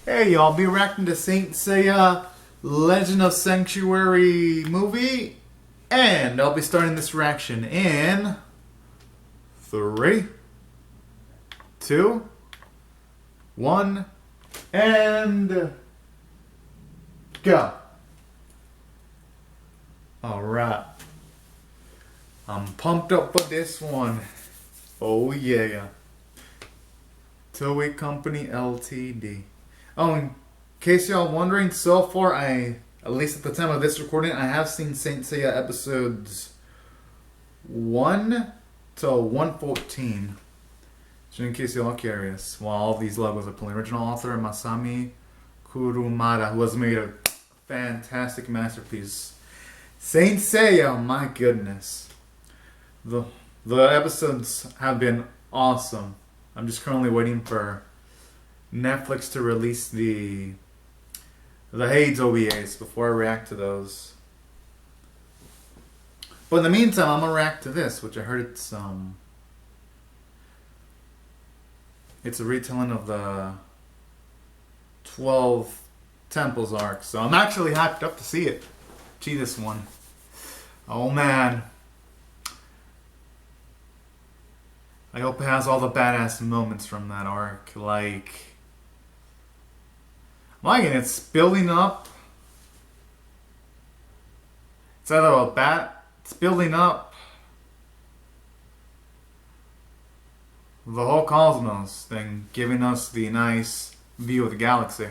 Hey, I'll be reacting to Saint Seiya Legend of Sanctuary movie, and I'll be starting this reaction in 3, 2, 1, and go. Alright. I'm pumped up for this one. Oh yeah. Toei Company Ltd. Oh, in case y'all wondering, so far at least at the time of this recording, I have seen Saint Seiya episodes 1 to 114. So in case y'all curious, while all these logos are pulling, original author Masami Kurumada, who has made a fantastic masterpiece. Saint Seiya, my goodness. The episodes have been awesome. I'm just currently waiting for Netflix to release the Hades OVAs before I react to those. But in the meantime, I'm gonna react to this, which I heard it's a retelling of the 12 Temples arc. So I'm actually hyped up to see it. Gee, this one. Oh man. I hope it has all the badass moments from that arc. It's building up. It's either a bat. It's building up the whole cosmos thing, giving us the nice view of the galaxy.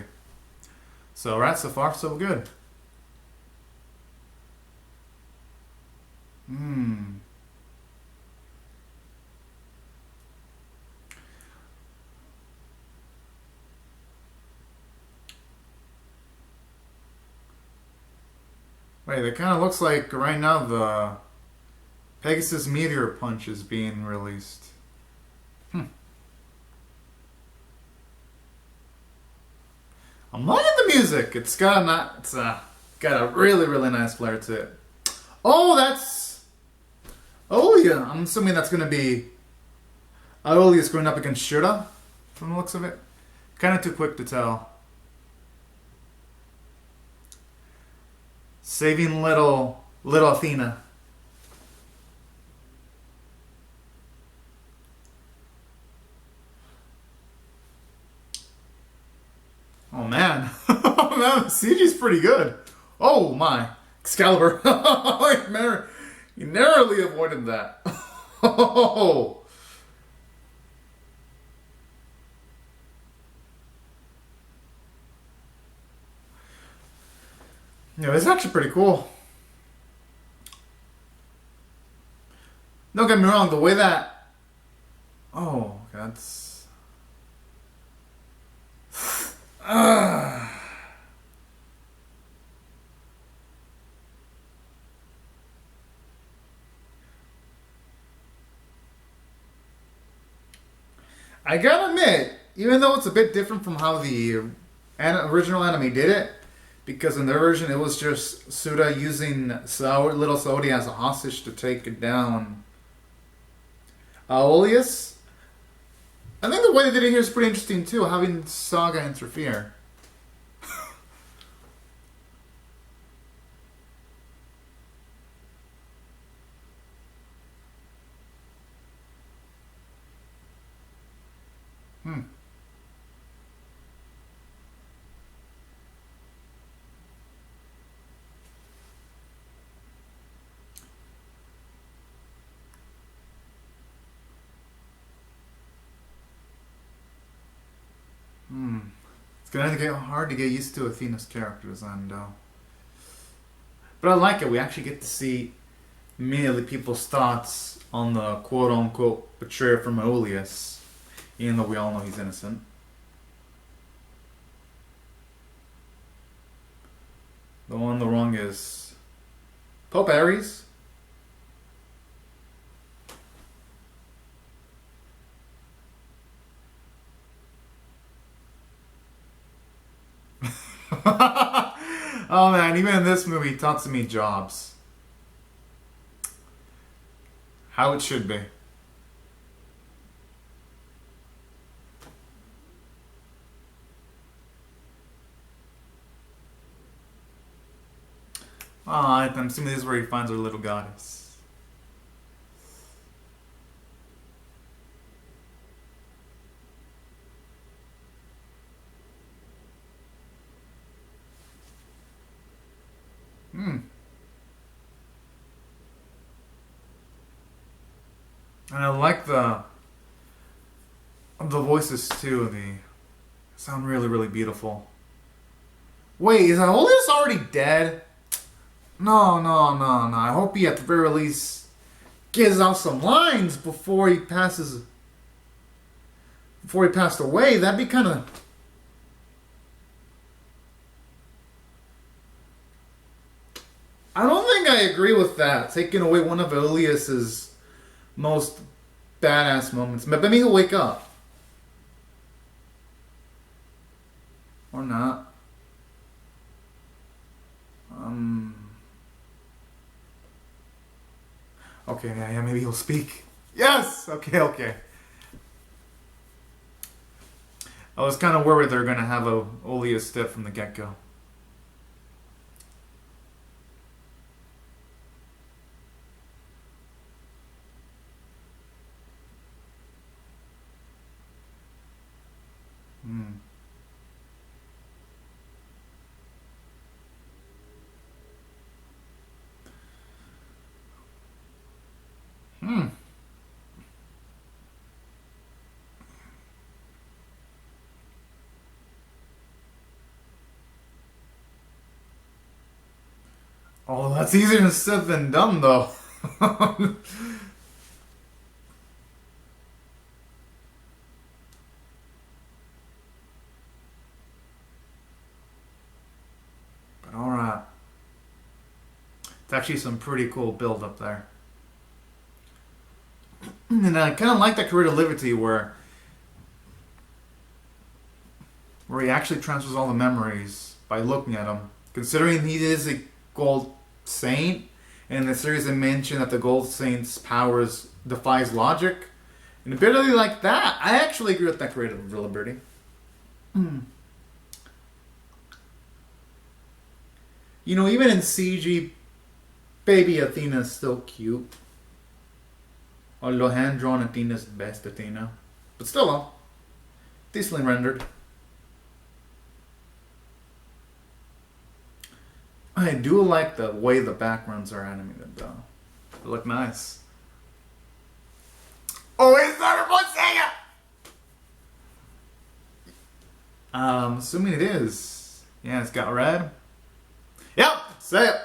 So right, so far so good. Wait, it kind of looks like right now the Pegasus Meteor Punch is being released. I'm liking the music. It's got a really nice flair to it. Oh, that's Aolia. I'm assuming that's gonna be Aolia's going up against Shura, from the looks of it. Kind of too quick to tell. Saving little Athena. Oh man. Oh man, the CG's pretty good. Oh my. Excalibur. You narrowly avoided that. Oh. Yeah, it's actually pretty cool. Don't get me wrong, the way that... Oh, that's... I gotta admit, even though it's a bit different from how the original anime did it, because in their version it was just Suda using little Saori as a hostage to take down Aolius. I think the way they did it here is pretty interesting too, having Saga interfere. It's gonna get hard to get used to Athena's characters, and but I like it. We actually get to see many of the people's thoughts on the quote-unquote betrayer from Aolius, even though we all know he's innocent. The one, the wrong is Pope Ares. Oh man, even in this movie, he talks to me jobs. How it should be. I'm assuming this is where he finds our little goddess. Hmm. And I like the voices too. They sound really, really beautiful. Wait, is Aeolus already dead? No, no, no, no. I hope he at the very least gives out some lines before he passed away. That'd be kind of. I don't think I agree with that. Taking away one of Aeolus' most badass moments. Maybe he'll wake up. Or not. Um. Okay, yeah, maybe he'll speak. Yes! Okay, okay. I was kind of worried they were going to have a Aeolus step from the get go. Hmm. Hmm. Oh, that's easier said than done, though. But alright. It's actually some pretty cool build up there. And I kind of like that creative liberty where he actually transfers all the memories by looking at them. Considering he is a gold saint, and in the series they mentioned that the gold saint's powers defies logic. And a ability like that, I actually agree with that creative liberty. You know, even in CG, baby Athena's still cute. Although hand drawn Athena's best Athena. But still, decently rendered. I do like the way the backgrounds are animated, though. They look nice. Oh, it's not about Seiya! Assuming it is. Yeah, it's got red. Yep, Seiya!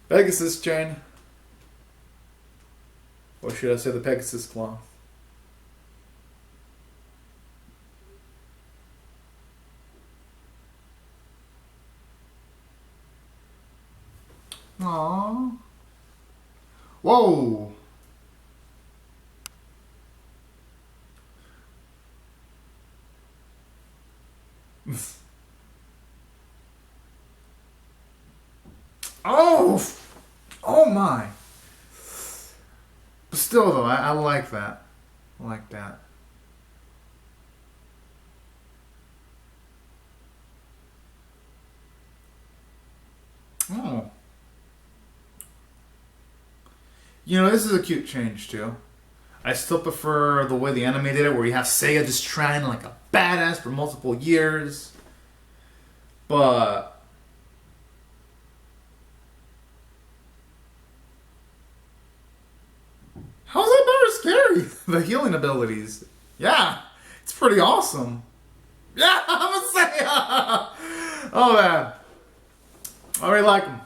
Pegasus chain. Or should I say the Pegasus cloth? Aww. Whoa! Oh! Oh my! But still, though, I like that. I like that. Oh. You know, this is a cute change, too. I still prefer the way the anime did it, where you have Seiya just trying like a badass for multiple years. But how's that better scary? The healing abilities. Yeah, it's pretty awesome. Yeah, I'm a Seiya! Oh man. I really like them.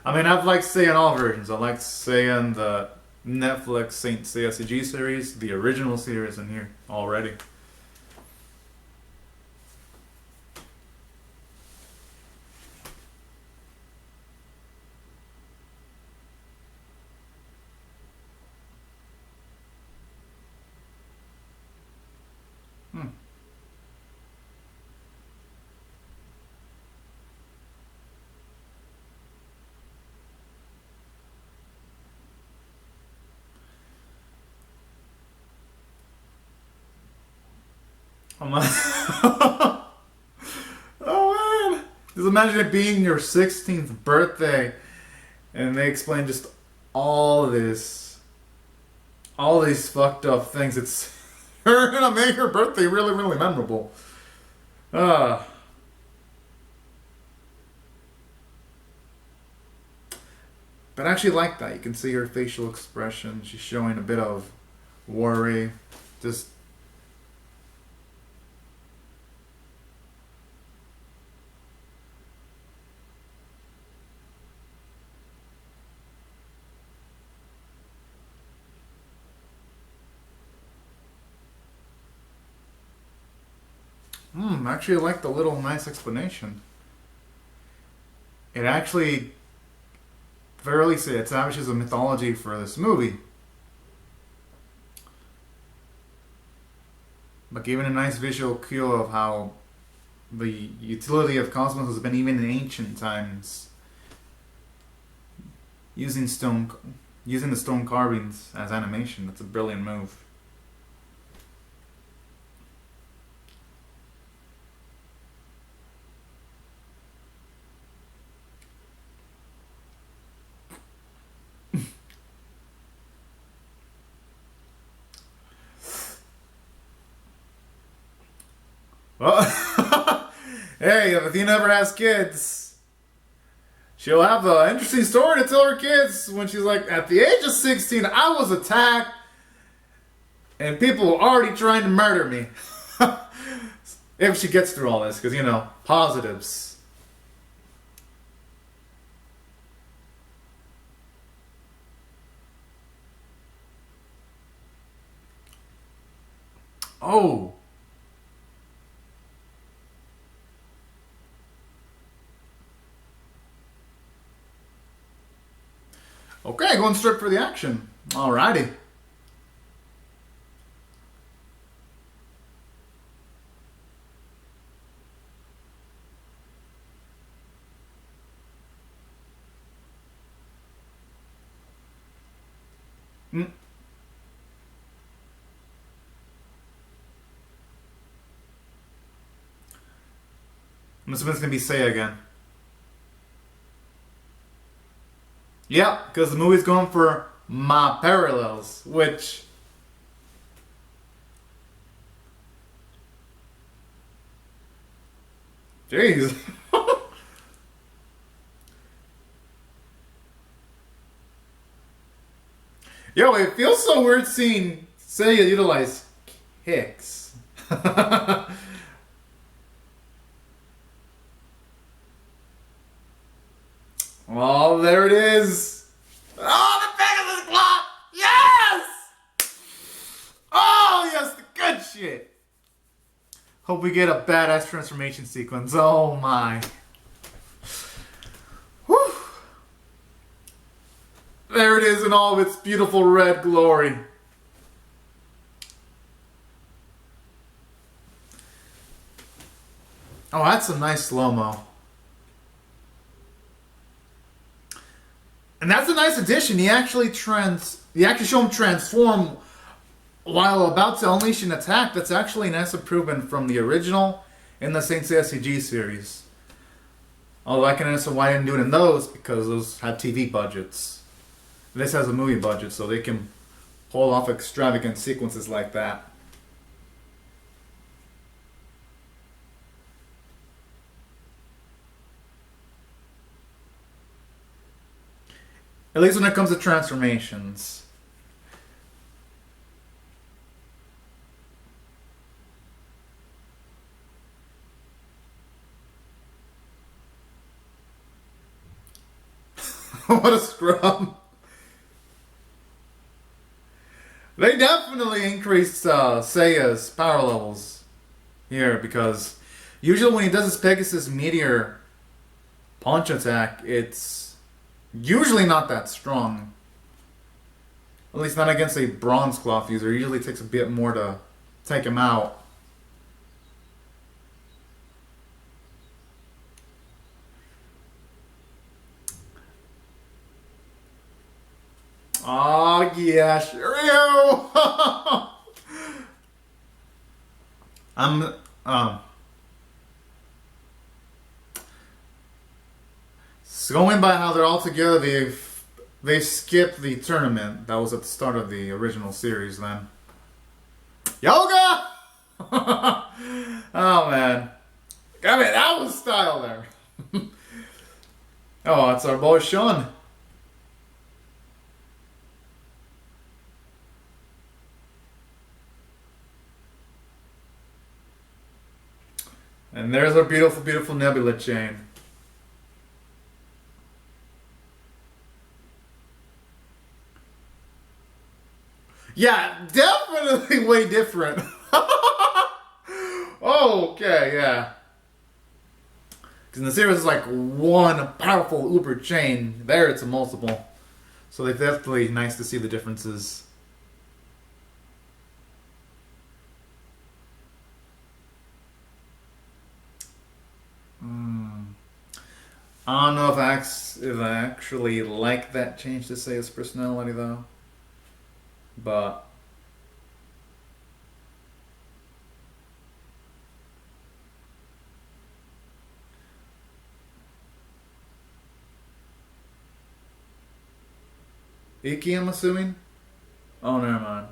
I mean, I've liked Seiya in all versions. I liked Seiya in the Netflix Saint Seiya CG series, the original series in here already. Hmm. I'm like, oh man. Just imagine it being your 16th birthday, and they explain just all this, all these fucked up things. It's you're gonna make her birthday really, really memorable. Uh, but I actually like that. You can see her facial expression. She's showing a bit of worry. Just actually, I like the little nice explanation. It actually fairly establishes a mythology for this movie. But giving a nice visual cue of how the utility of cosmos has been even in ancient times, using stone, using the stone carvings as animation. That's a brilliant move. Well, hey, if Athena ever has kids, she'll have an interesting story to tell her kids when she's like, at the age of 16, I was attacked and people were already trying to murder me. If she gets through all this, because, positives. Oh. Okay, going straight for the action. Alrighty. Mm. I'm assuming it's gonna be Seiya again. Yeah, because the movie's going for my parallels, which jeez. Yo, it feels so weird seeing Seiya utilize kicks. Oh, there it is. Oh, the Pegasus Claw! Yes! Oh, yes, the good shit. Hope we get a badass transformation sequence. Oh, my. Whew. There it is in all of its beautiful red glory. Oh, that's a nice slow-mo. And that's a nice addition. You actually show him transform while about to unleash an attack. That's actually a nice improvement from the original in the Saint Seiya CG series. Although I can understand why I didn't do it in those, because those had TV budgets. This has a movie budget, so they can pull off extravagant sequences like that. At least when it comes to transformations. What a scrub. They definitely increased Seiya's power levels here, because usually when he does his Pegasus Meteor punch attack, it's usually not that strong. At least not against a bronze cloth user. It usually takes a bit more to take him out. Oh yeah, Shiryu! I'm So going by how they're all together, they skipped the tournament that was at the start of the original series. Then yoga. Oh man, I mean that was style there. Oh, it's our boy Sean. And there's our beautiful, beautiful nebula chain. Yeah, definitely way different. Okay, yeah. Because in the series, it's like one powerful uber chain. There, it's a multiple. So they definitely nice to see the differences. I don't know if I actually like that change to say his personality though, but Iki, I'm assuming. Oh, never mind.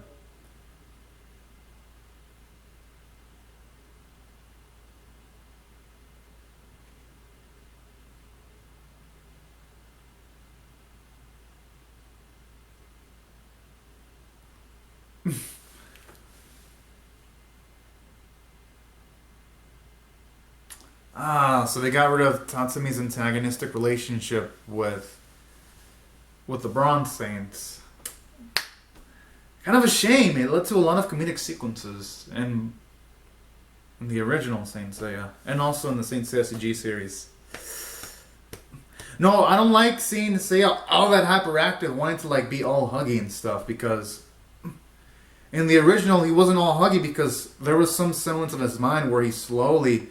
Ah, so they got rid of Tatsumi's antagonistic relationship with the Bronze Saints. Kind of a shame. It led to a lot of comedic sequences in the original Saint Seiya, and also in the Saint Seiya CG series. No, I don't like seeing Seiya all that hyperactive, wanting to like be all huggy and stuff. Because in the original, he wasn't all huggy because there was some semblance of his mind where he slowly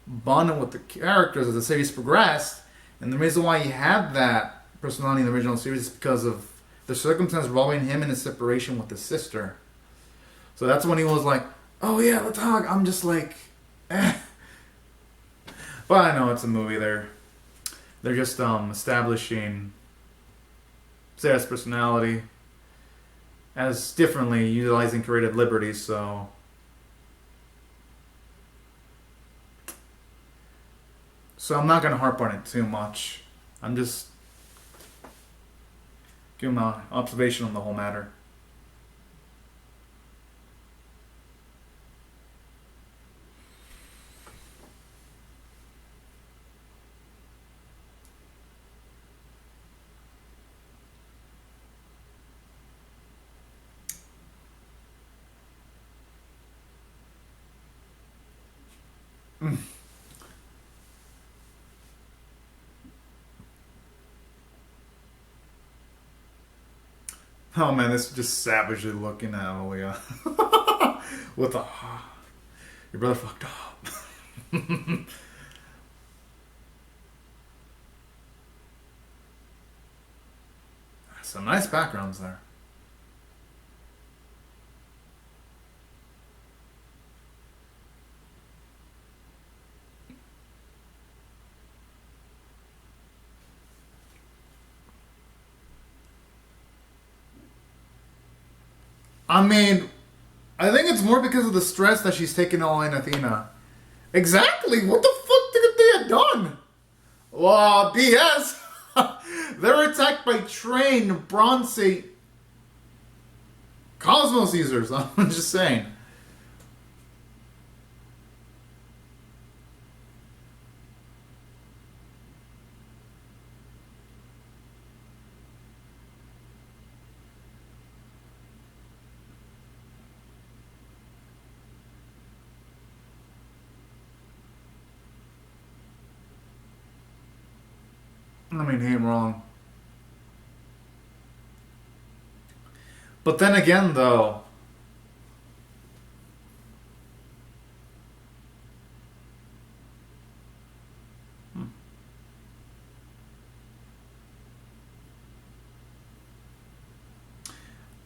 bonded with the characters as the series progressed. And the reason why he had that personality in the original series is because of the circumstance involving him and his separation with his sister. So that's when he was like, "Oh yeah, let's hug." I'm just like, eh. But I know it's a movie. They're just establishing Sarah's personality as differently, utilizing creative liberties. So I'm not gonna harp on it too much. I'm just giving my observation on the whole matter. Oh man, this is just savagely looking at Alia with a your brother fucked up. Some nice backgrounds there. I mean, I think it's more because of the stress that she's taking all in Athena. Exactly. What the fuck did they have done? Well, BS. They're attacked by trained Bronze Cosmos users. I'm just saying. I mean, he ain't wrong. But then again, though,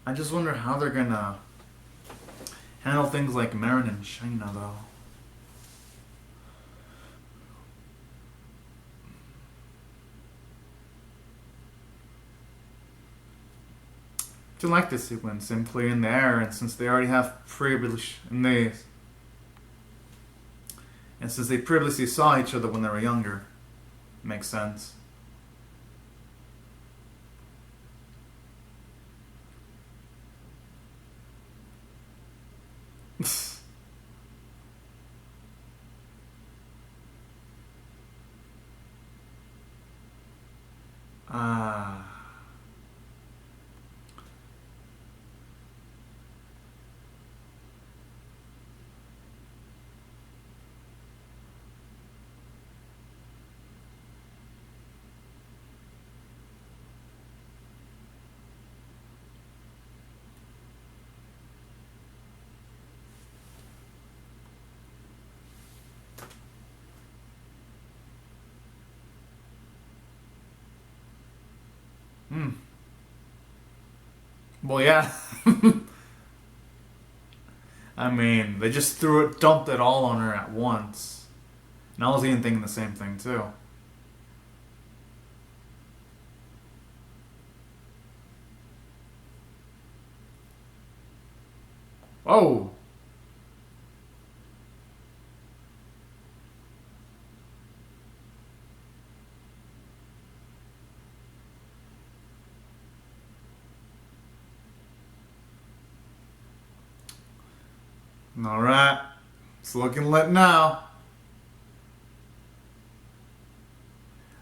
I just wonder how they're gonna handle things like Marin and China, though. To like this sequence simply in the air, and since they already have and since they previously saw each other when they were younger, makes sense. Ah. Hmm. Well, yeah. I mean, they just dumped it all on her at once. And I was even thinking the same thing too. Oh, all right. It's looking lit now.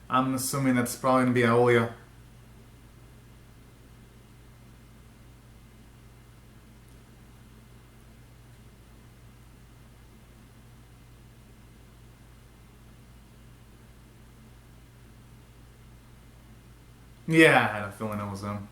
I'm assuming that's probably gonna be Aoya. Yeah, I had a feeling it was him.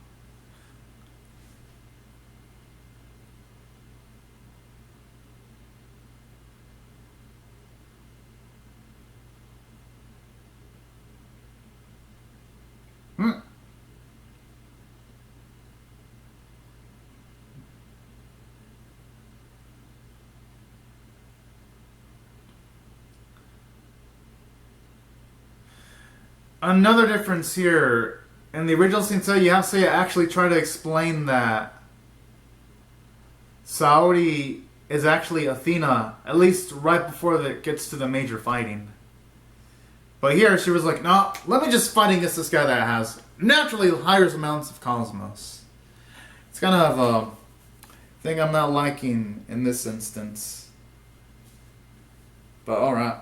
Hmm. Another difference here. In the original Seiya, you have Seiya actually try to explain that Saori is actually Athena, at least right before it gets to the major fighting. But here she was like, no, let me just fight against this guy that has naturally higher amounts of cosmos. It's kind of a thing I'm not liking in this instance. But alright.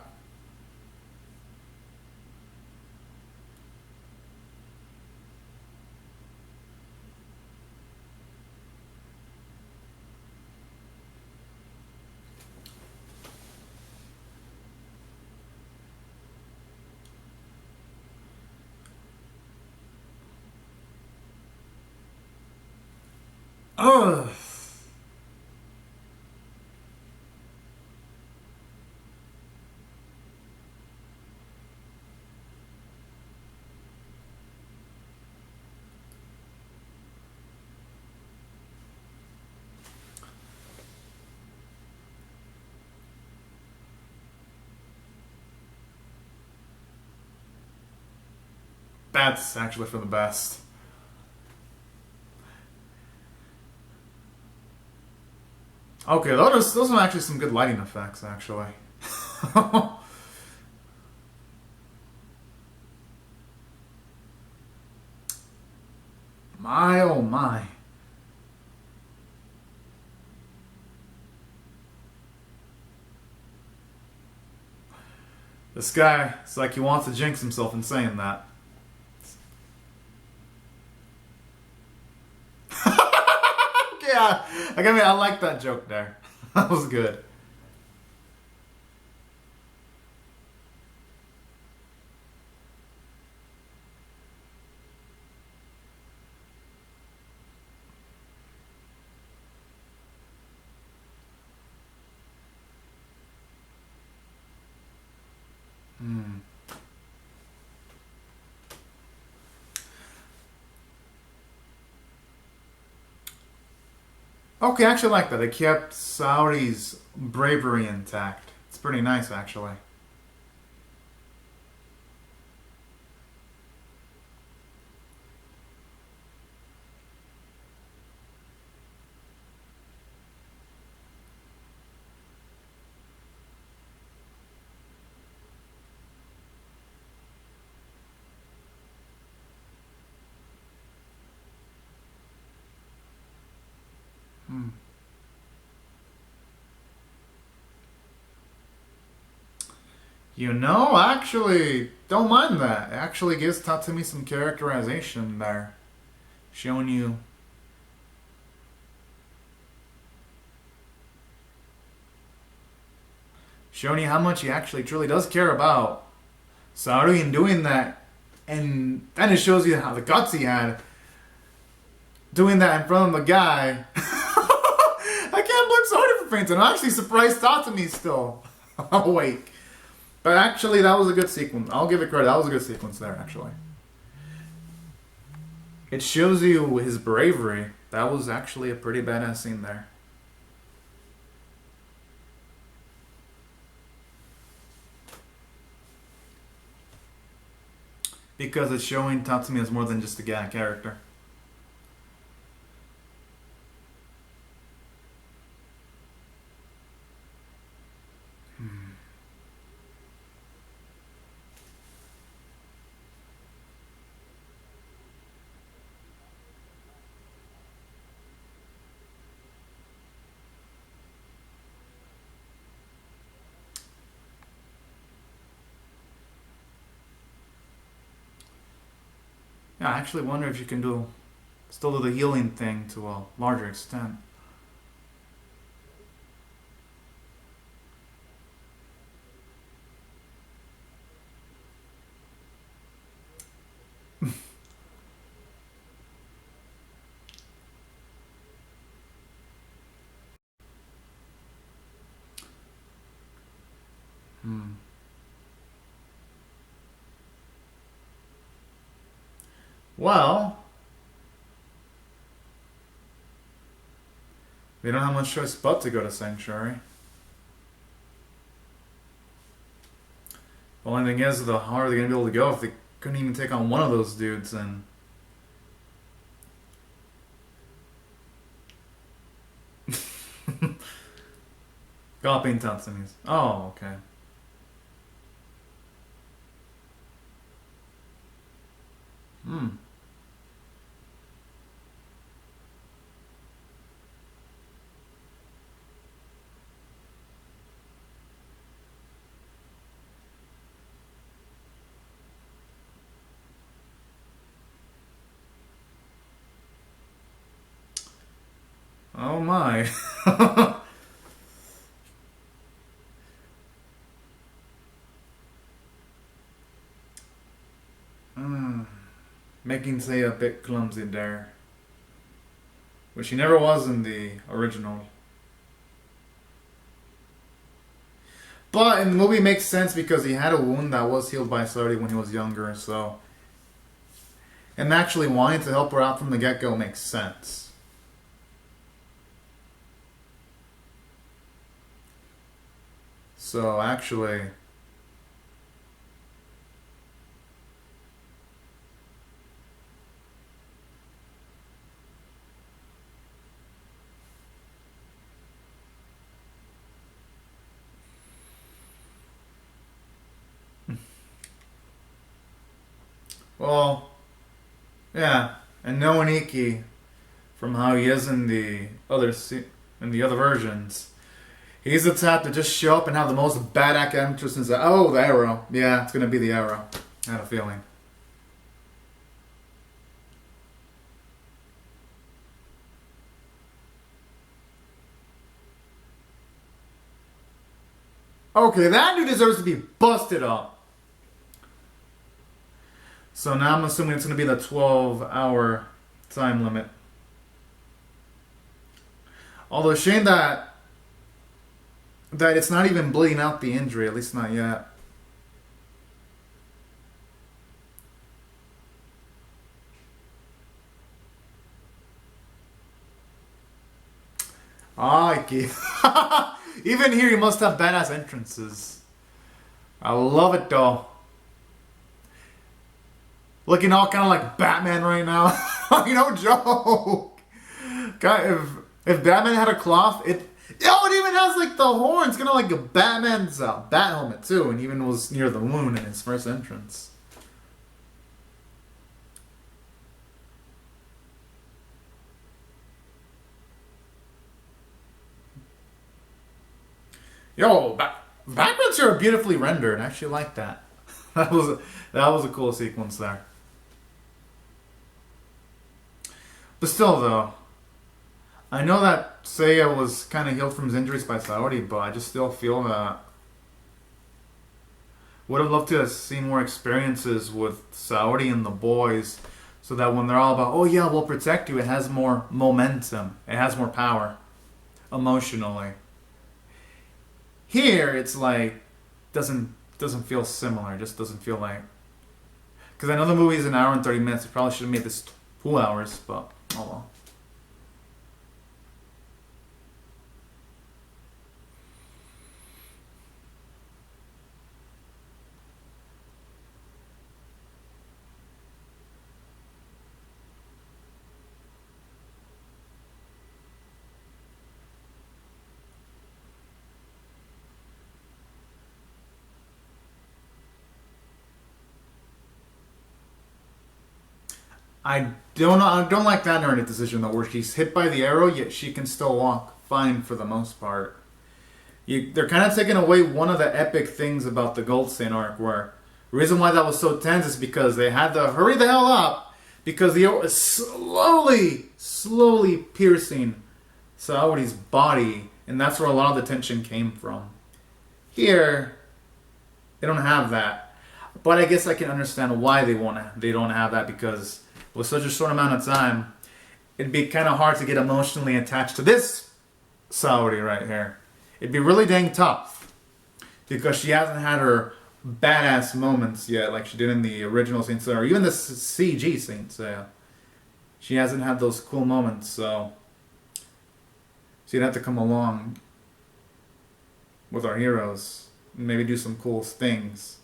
Ugh. That's actually for the best. Okay, those are actually some good lighting effects, actually. My oh my. This guy, it's like he wants to jinx himself in saying that. Yeah, I like that joke there. That was good. Hmm. Okay, I actually like that. They kept Sauri's bravery intact. It's pretty nice, actually. You know, actually, don't mind that. It actually gives Tatsumi some characterization there. Showing you. Showing you how much he actually truly does care about Saru in doing that. And then it shows you how the guts he had doing that in front of a guy. I can't blame Saru for fainting. I'm actually surprised Tatsumi still awake. But actually, that was a good sequence. I'll give it credit. That was a good sequence there, actually. It shows you his bravery. That was actually a pretty badass scene there. Because it's showing Tatsumi as more than just a guy character. Yeah, I actually wonder if you can still do the healing thing to a larger extent. Hmm. Well, they don't have much choice but to go to Sanctuary. The only thing is, the how are they going to be able to go if they couldn't even take on one of those dudes? And Galloping Tatsumis. Oh, okay. Hmm. Oh my. Hmm. Making Seiya a bit clumsy there. Which he never was in the original. But in the movie it makes sense because he had a wound that was healed by Saori when he was younger, so. And actually wanting to help her out from the get go makes sense. So actually. Well, yeah. And knowing Iki from how he is in the in the other versions, he's the type to just show up and have the most badass entrance and say, "Oh, the arrow. Yeah, it's gonna be the arrow." I had a feeling. Okay, that dude deserves to be busted up. So now I'm assuming it's gonna be the 12-hour time limit. Although shame that it's not even bleeding out the injury, at least not yet. Ah, Iki. Even here, you must have badass entrances. I love it though. Looking all kind of like Batman right now. You know, joke. God, if Batman had a cloth, it even has like the horns, kind of like a Batman's bat helmet too, and even was near the moon in his first entrance. Yo, backgrounds here are beautifully rendered. I actually like that. That was a cool sequence there. But still, though, I know that Seiya was kind of healed from his injuries by Saori, but I just still feel that would have loved to have seen more experiences with Saori and the boys, so that when they're all about, oh yeah, we'll protect you, it has more momentum, it has more power, emotionally. Here, it's like doesn't feel similar. It just doesn't feel like, because I know the movie is an hour and 30 minutes. It probably should have made this 2 hours, but oh well. I don't know. I don't like that narrative decision though, where she's hit by the arrow, yet she can still walk fine for the most part. They're kind of taking away one of the epic things about the Goldstein arc, where the reason why that was so tense is because they had to hurry the hell up because the arrow is slowly piercing Saori's body, and that's where a lot of the tension came from. Here, they don't have that, but I guess I can understand why they don't have that, because with such a short amount of time, it'd be kind of hard to get emotionally attached to this Saori right here. It'd be really dang tough because she hasn't had her badass moments yet, like she did in the original Saint Seiya, or even the CG Saint Seiya. She hasn't had those cool moments, so she'd have to come along with our heroes and maybe do some cool things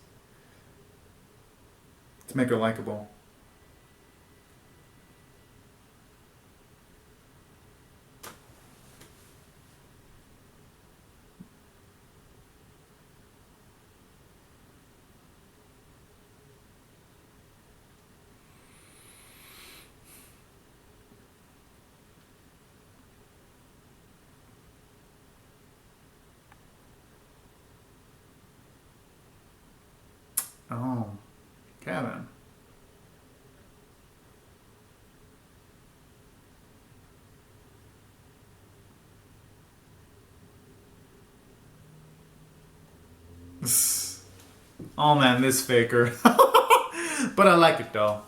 to make her likable. Oh, Kevin. Oh man, this faker. But I like it though.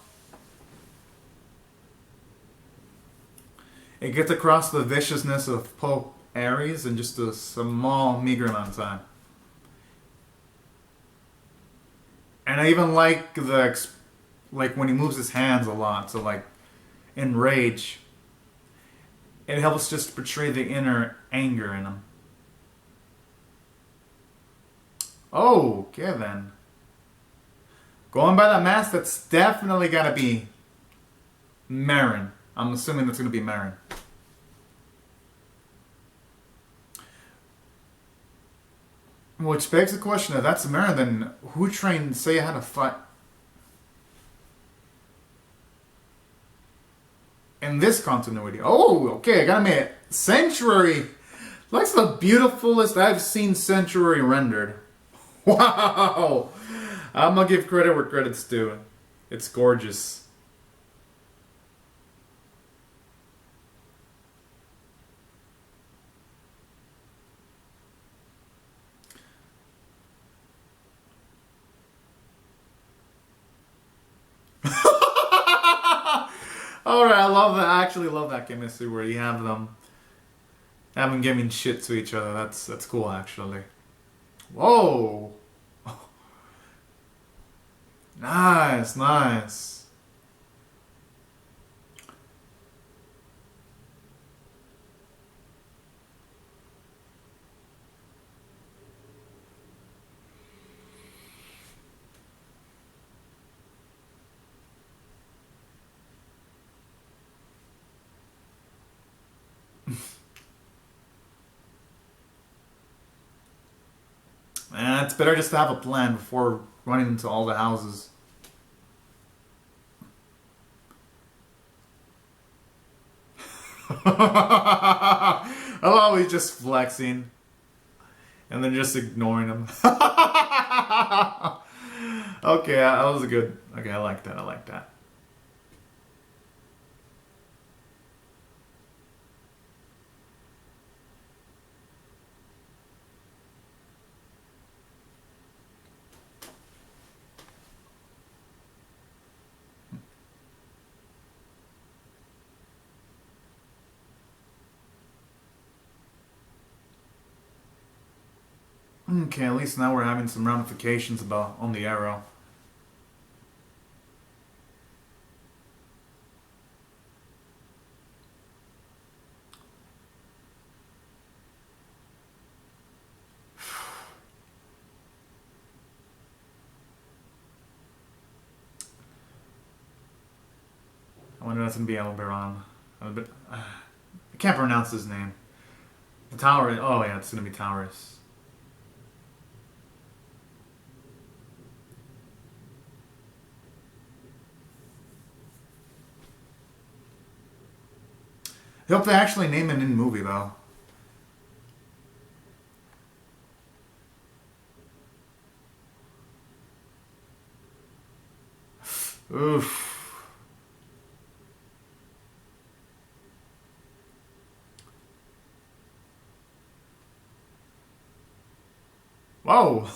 It gets across the viciousness of Pope Ares in just a small, meager amount of time. And I even like like when he moves his hands a lot. So like in Rage, it helps just portray the inner anger in him. Oh, okay then. Going by that mask, that's definitely gotta be Marin. I'm assuming that's gonna be Marin. Which begs the question: if that's Marin, then who trained Seiya how to fight in this continuity? Oh, okay, I gotta admit, Sanctuary looks the beautifulest I've seen Sanctuary rendered. Wow! I'm gonna give credit where credit's due. It's gorgeous. Alright, I love that. I actually love that chemistry where you have them giving shit to each other. That's cool actually. Whoa! Nice, nice. And it's better just to have a plan before running into all the houses. I'm always just flexing. And then just ignoring him. Okay, that was a good. Okay, I like that. I like that. Okay, at least now we're having some ramifications about on the arrow. I wonder if that's gonna be Alberon. I can't pronounce his name. The tower. Oh yeah, it's gonna be Taurus. I hope they actually name it in the movie though. Oof. Whoa.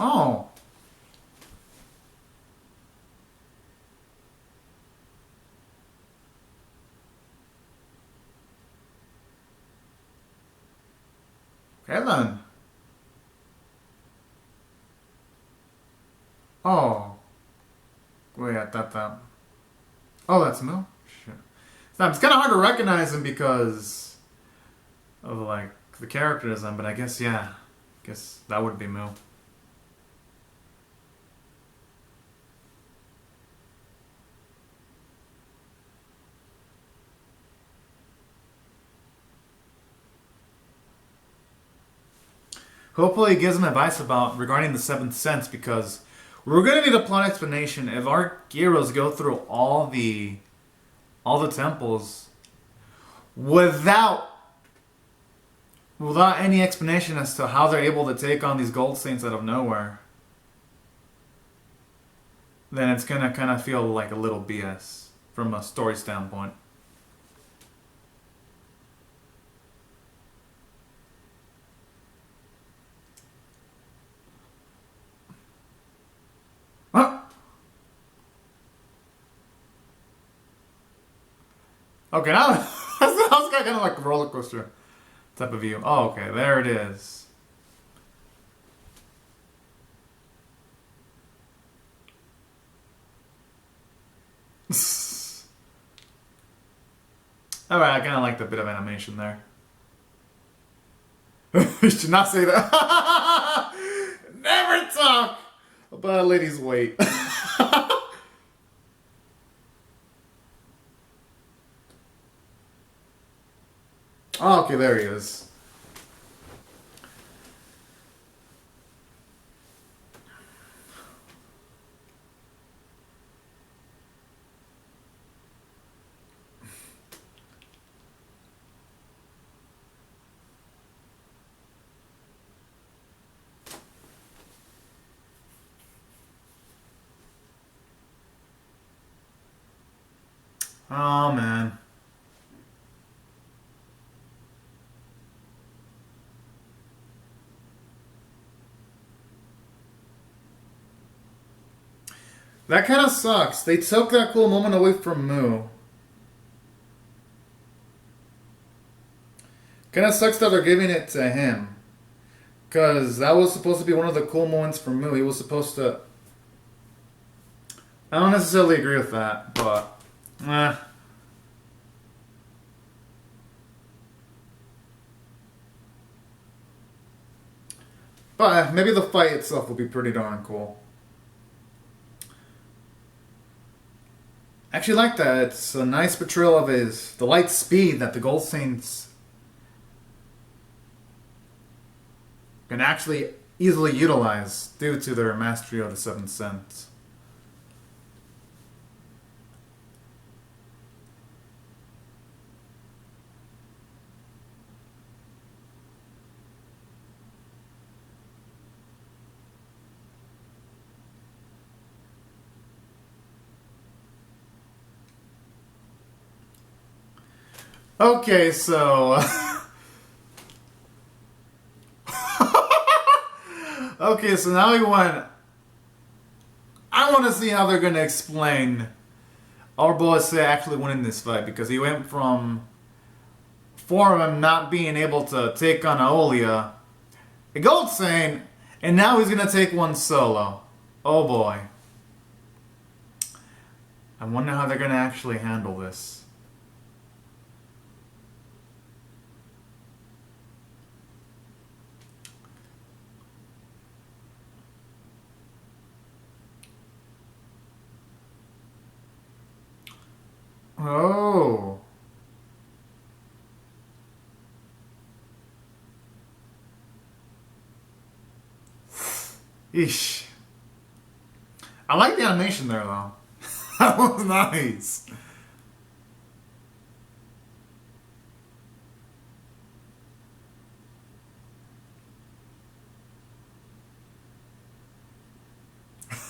Oh. Okay then. Oh. Wait, I thought that. Oh, that's Moo? Shit. It's kind of hard to recognize him because of, like, the character design, but I guess, yeah. I guess that would be Moo. Hopefully, it gives him advice about regarding the seventh sense because we're gonna need a plot explanation if our heroes go through all the temples without any explanation as to how they're able to take on these gold saints out of nowhere. Then it's gonna kind of feel like a little BS from a story standpoint. Huh? Okay, now that was kind of like a roller coaster type of view. Oh, okay, there it is. Alright, I kind of like the bit of animation there. You should not say that. Never talk about a lady's weight. Oh, okay, there he is. Oh, man. That kind of sucks. They took that cool moment away from Moo. Kind of sucks that they're giving it to him. Because that was supposed to be one of the cool moments for Moo. He was supposed to. I don't necessarily agree with that, but. Eh. But maybe the fight itself will be pretty darn cool. I actually like that. It's a nice portrayal of the light speed that the Gold Saints can actually easily utilized due to their mastery of the seventh sense. Okay, so okay, so now we want. I want to see how they're gonna explain our boy Seiya actually winning this fight, because he went from him not being able to take on Aolia, a gold saint, and now he's gonna take one solo. Oh boy. I wonder how they're gonna actually handle this. Oh. Eesh. I like the animation there though. That was nice.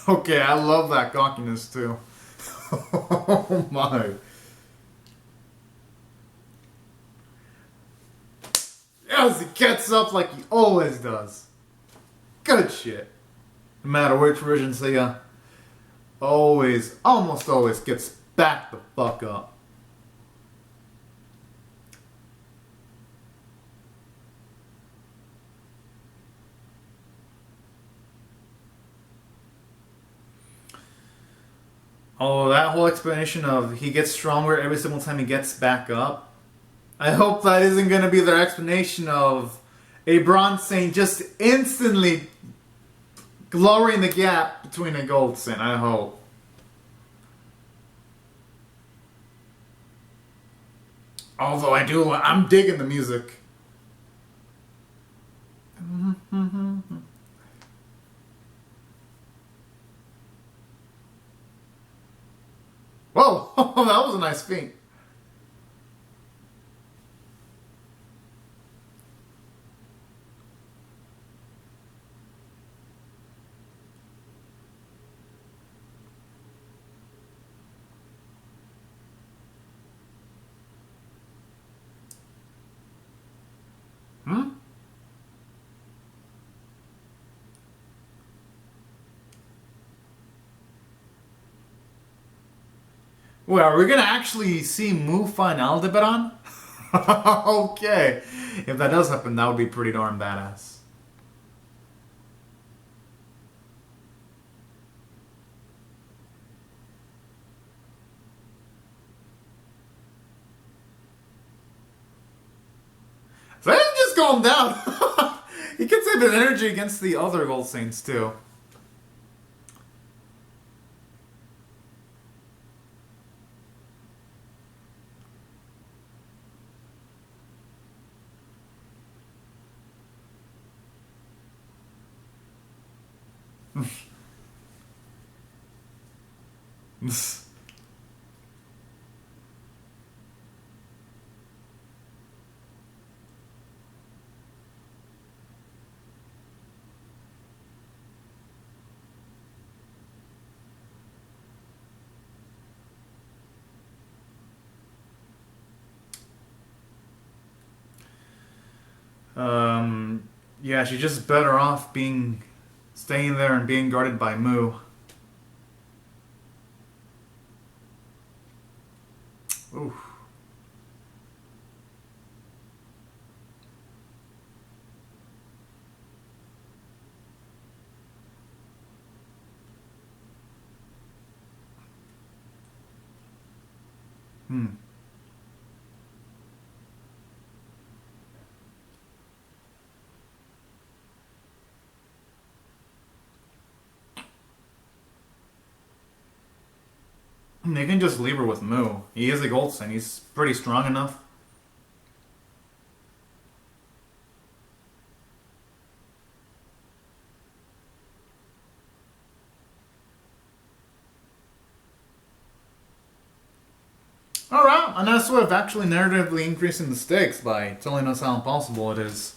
Okay, I love that cockiness too. Oh my. Yes, he gets up like he always does. Good shit. No matter which version Seiya, always, almost always gets back the fuck up. Oh, that whole explanation of he gets stronger every single time he gets back up. I hope that isn't going to be their explanation of a bronze saint just instantly lowering the gap between a gold saint. I hope. Although I'm digging the music. Whoa, that was a nice feat. Hmm? Well, are we gonna actually see Mufa and Aldebaran? Okay. If that does happen, that would be pretty darn badass. So I just calm down. He can save his energy against the other Gold Saints too. Yeah, she's just better off staying there and being guarded by Mu. Oof. Hmm. They can just leave her with Mu. He is a Gold Saint. He's pretty strong enough. Alright, a nice way of actually narratively increasing the stakes by telling us how impossible it is.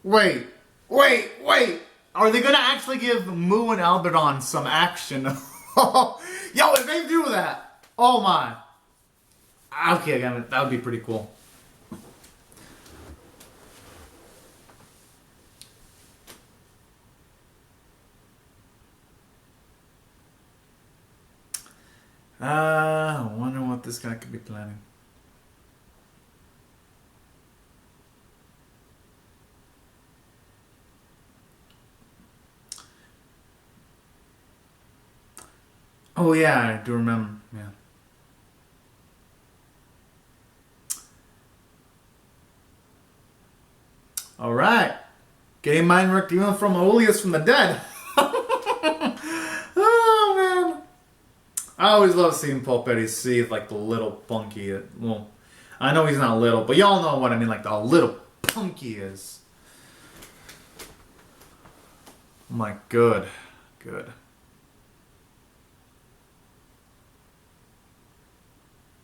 Wait, wait! Are they gonna actually give Moo and Alberon some action? Yo, if they do that, oh my. Okay, again, that would be pretty cool. I wonder what this guy could be planning. Oh yeah, I do remember. Yeah. All right, getting mind work even from Aurelius from the dead. Oh man, I always love seeing Paul Petty see like the little punky. Well, I know he's not little, but y'all know what I mean. Like the little punk he is. I'm like, good.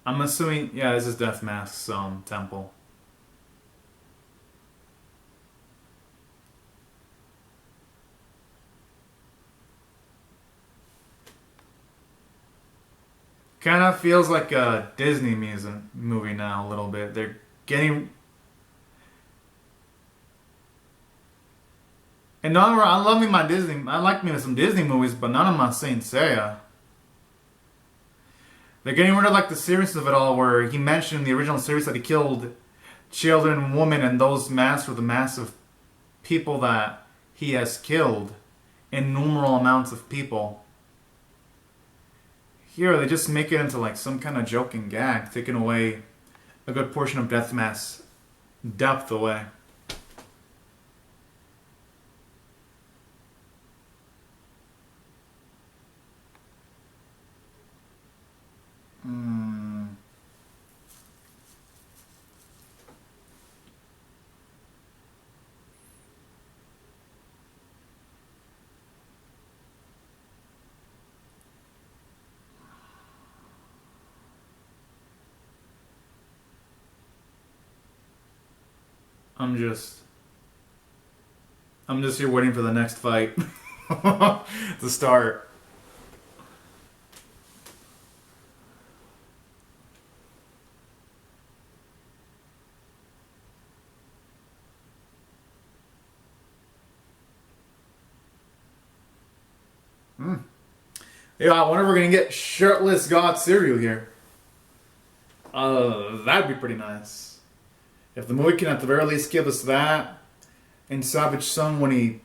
I'm assuming, yeah, this is Death Mask's temple. Kind of feels like a Disney music movie now a little bit. They're getting. And no, I love me my Disney. I like me some Disney movies, but none of my Saint Seiya. They're getting rid of like the seriousness of it all, where he mentioned in the original series that he killed children, women, and those masks were the massive people that he has killed, innumerable amounts of people. Here, they just make it into like some kind of joking gag, taking away a good portion of Deathmask's depth away. I'm just here waiting for the next fight to start. Yeah, I wonder if we're gonna get shirtless God cereal here. That'd be pretty nice. If the movie can at the very least give us that, and Savage Son when he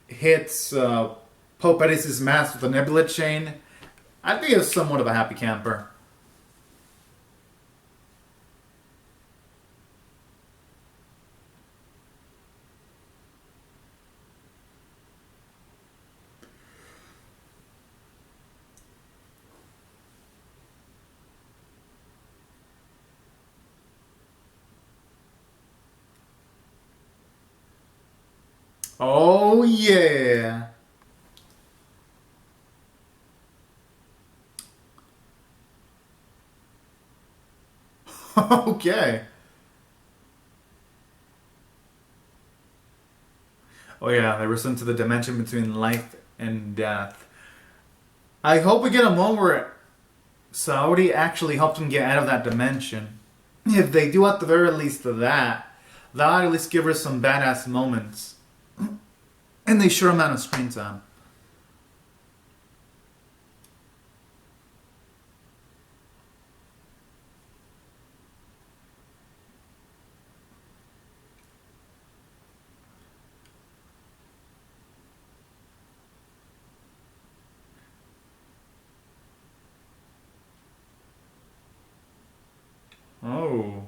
hits Pope Eddy's mask with a nebula chain, I'd be somewhat of a happy camper. Oh yeah. Okay. Oh yeah, they were sent to the dimension between life and death. I hope we get a moment where Saudi actually helped him get out of that dimension. If they do at the very least that, that'll at least give her some badass moments. And they sure amount of screen time. Oh.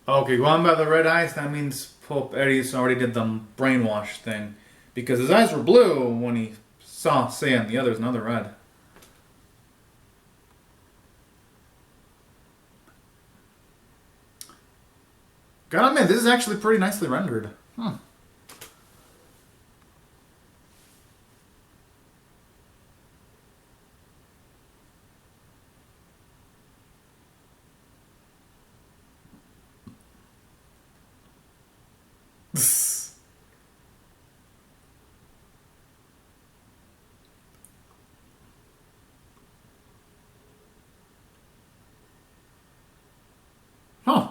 Okay, going by the red eyes, that means Pope Aries already did the brainwash thing. Because his eyes were blue when he saw Seiya and the others, now they're red. God, man, this is actually pretty nicely rendered. Huh. Huh.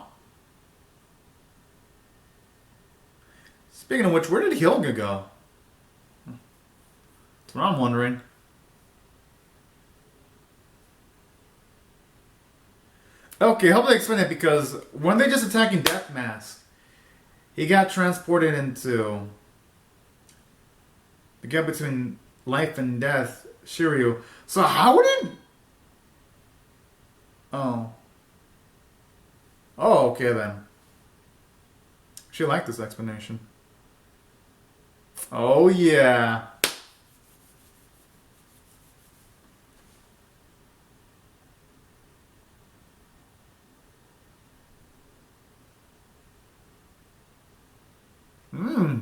Speaking of which, where did Hyolga go? That's what I'm wondering. Okay, help me explain it because when they just attacking Death Mask, he got transported into the gap between life and death, Shiryu. So how did? Oh, oh, okay then. She liked this explanation. Oh yeah. Hmm.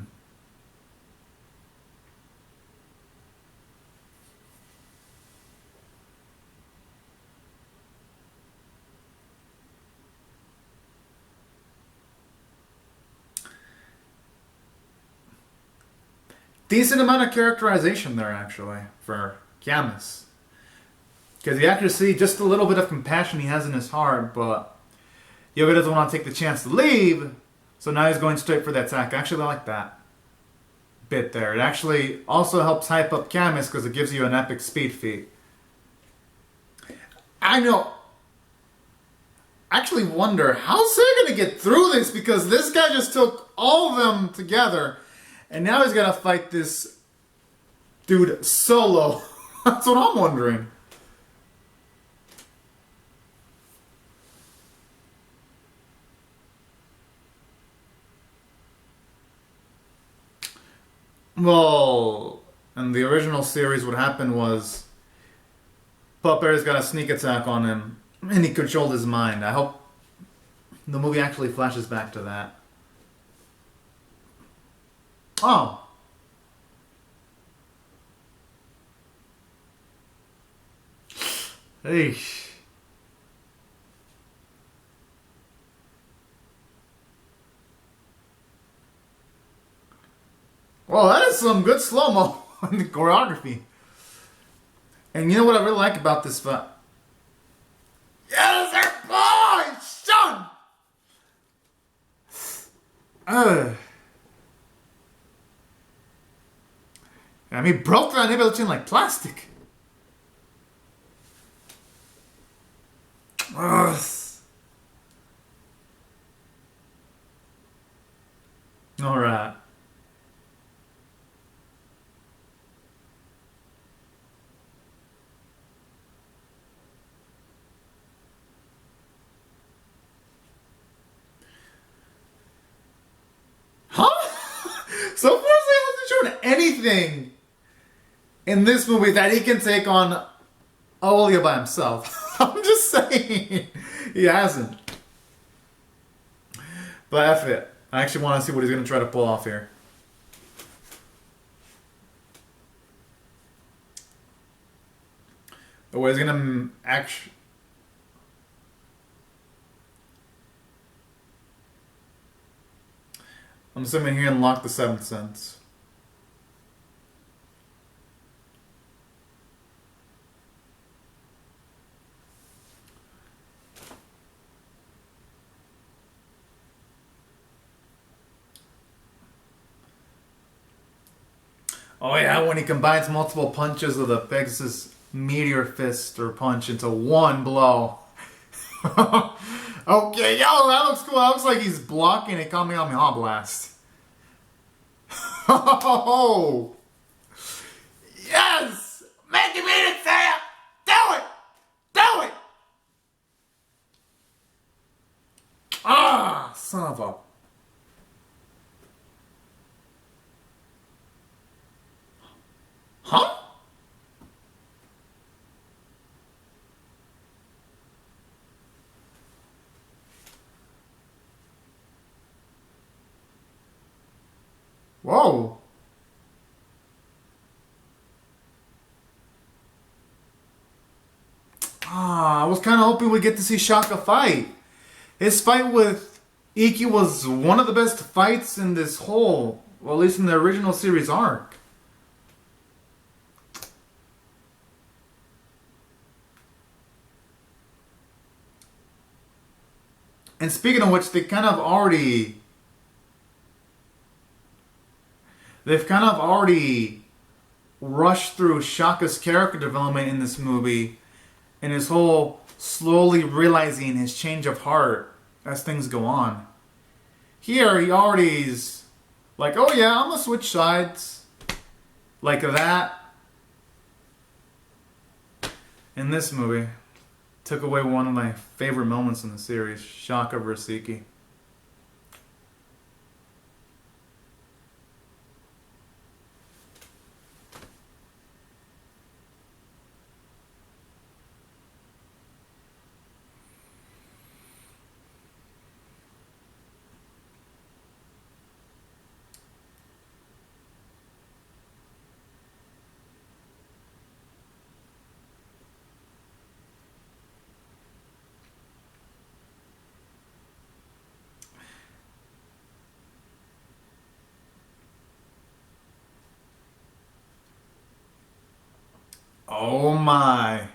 Decent amount of characterization there actually for Camus. Because you actually see just a little bit of compassion he has in his heart, but Yoga doesn't want to take the chance to leave, so now he's going straight for the attack. Actually, I like that bit there. It actually also helps hype up Camus because it gives you an epic speed feat. I know. I actually wonder how's Seiya gonna get through this because this guy just took all of them together, and now he's gotta fight this dude solo. That's what I'm wondering. Well, in the original series, what happened was Pupper's got a sneak attack on him, and he controlled his mind. I hope the movie actually flashes back to that. Oh. Eesh. Well, that is some good slow-mo on the choreography. And you know what I really like about this fight? Yes, our boy, son! I mean, broke that inhibition like plastic. Ugh. Alright. Huh? So far, he hasn't shown anything in this movie that he can take on Aolia by himself. I'm just saying. He hasn't. But F it. I actually want to see what he's going to try to pull off here. Or he's going to actually... I'm assuming he unlocked the seventh sense. Oh yeah, when he combines multiple punches of the Pegasus Meteor Fist or Punch into one blow. Okay, yo, that looks cool. That looks like he's blocking a Kamehameha Blast. Oh! Yes! Make him eat it, Seiya! Do it! Do it! Ah! Son of a... Huh? Whoa. Ah, I was kind of hoping we'd get to see Shaka fight. His fight with Iki was one of the best fights in this whole, well, at least in the original series arc. And speaking of which, they've kind of already rushed through Shaka's character development in this movie and his whole slowly realizing his change of heart as things go on. Here, he already is like, oh yeah, I'm gonna switch sides. Like that. In this movie, took away one of my favorite moments in the series, Shaka vs. Iki. Oh my.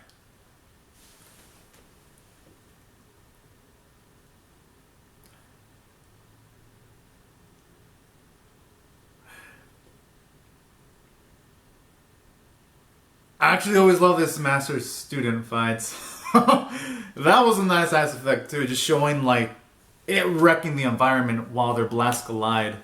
I actually always love this master student fights. That was a nice ass effect too, just showing like it wrecking the environment while their blasts collide.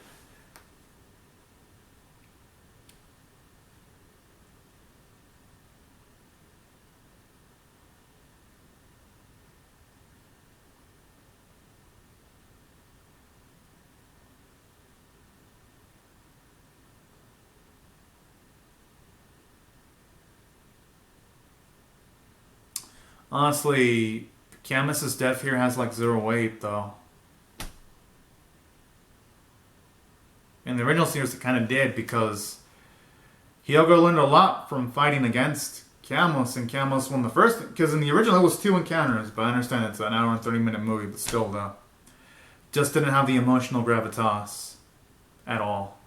Honestly, Camus's death here has like zero weight though. In the original series, it kind of did because Hyogo learned a lot from fighting against Camus, and Camus won the first. Because in the original, it was 2 encounters, but I understand it's an hour and 30-minute movie, but still, though. Just didn't have the emotional gravitas at all.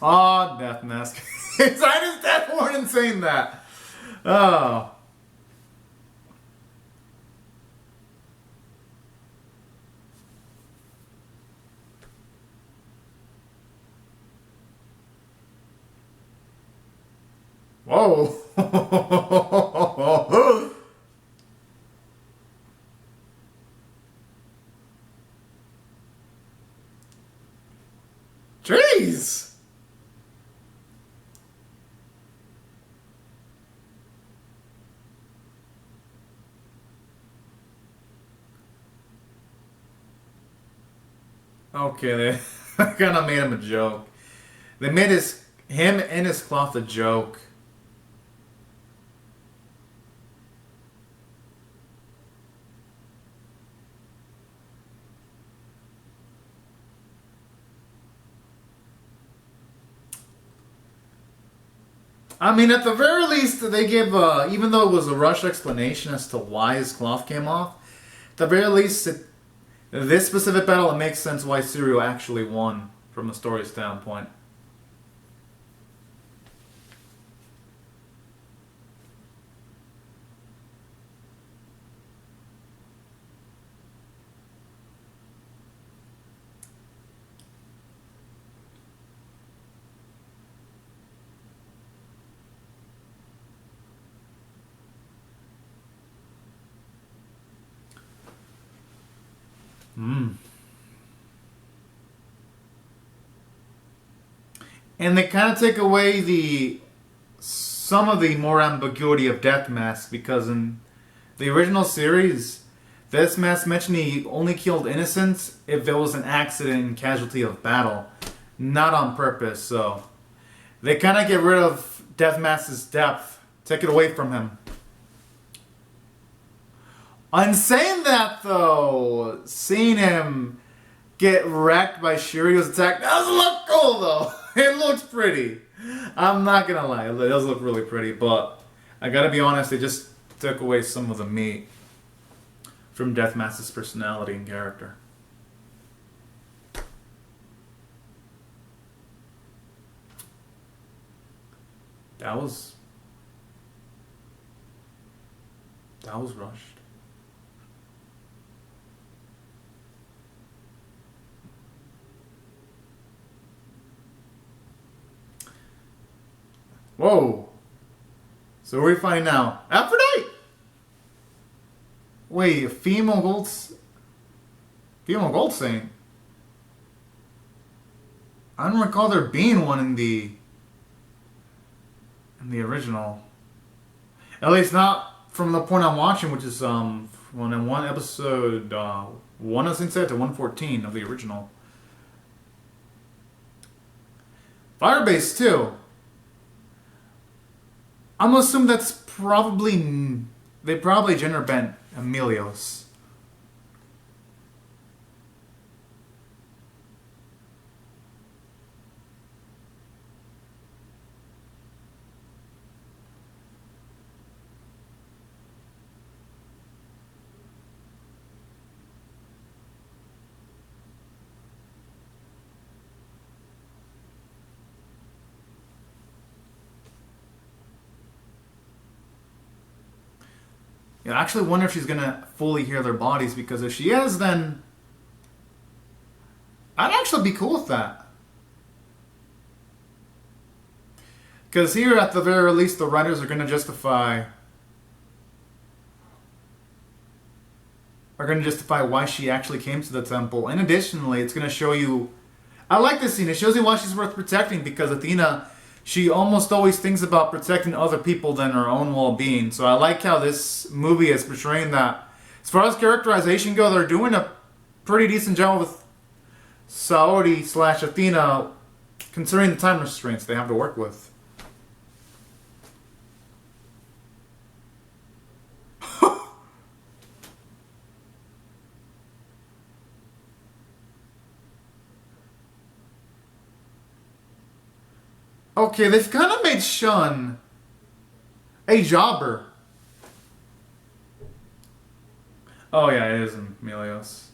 Oh, Death Mask. Inside his death warning saying that. Oh. Whoa. Jeez. Okay, they kind of made him a joke. They made him and his cloth a joke. I mean, at the very least, they give, even though it was a rush explanation as to why his cloth came off, at the very least, this specific battle, it makes sense why Seiya actually won from a story standpoint. Mm. And they kind of take away the some of the more ambiguity of Death Mask, because in the original series, Death Mask mentioned he only killed innocents if there was an accident and casualty of battle, not on purpose. So they kind of get rid of Death Mask's depth, take it away from him. On saying that though, seeing him get wrecked by Shirio's attack doesn't look cool though. It looks pretty. I'm not gonna lie, it does look really pretty, but I gotta be honest, they just took away some of the meat from Death Mask's personality and character. That was rushed. Whoa. So what are we finding now? Aphrodite! Wait, a female gold saint? I don't recall there being one in the original. At least not from the point I'm watching, which is when in one episode 1 of Saint Seiya to 114 of the original. Firebase too. I'm gonna assume that's probably... They probably gender bent Emilios. Yeah, I actually wonder if she's gonna fully heal their bodies, because if she is, then I'd actually be cool with that. Because here, at the very least, the writers are gonna justify why she actually came to the temple. And additionally, it's gonna show you... I like this scene. It shows you why she's worth protecting, because Athena, she almost always thinks about protecting other people than her own well-being. So I like how this movie is portraying that. As far as characterization go, they're doing a pretty decent job with Saori / Athena, considering the time restraints they have to work with. Okay, they've kind of made Shun a jobber. Oh yeah, it is Emilios.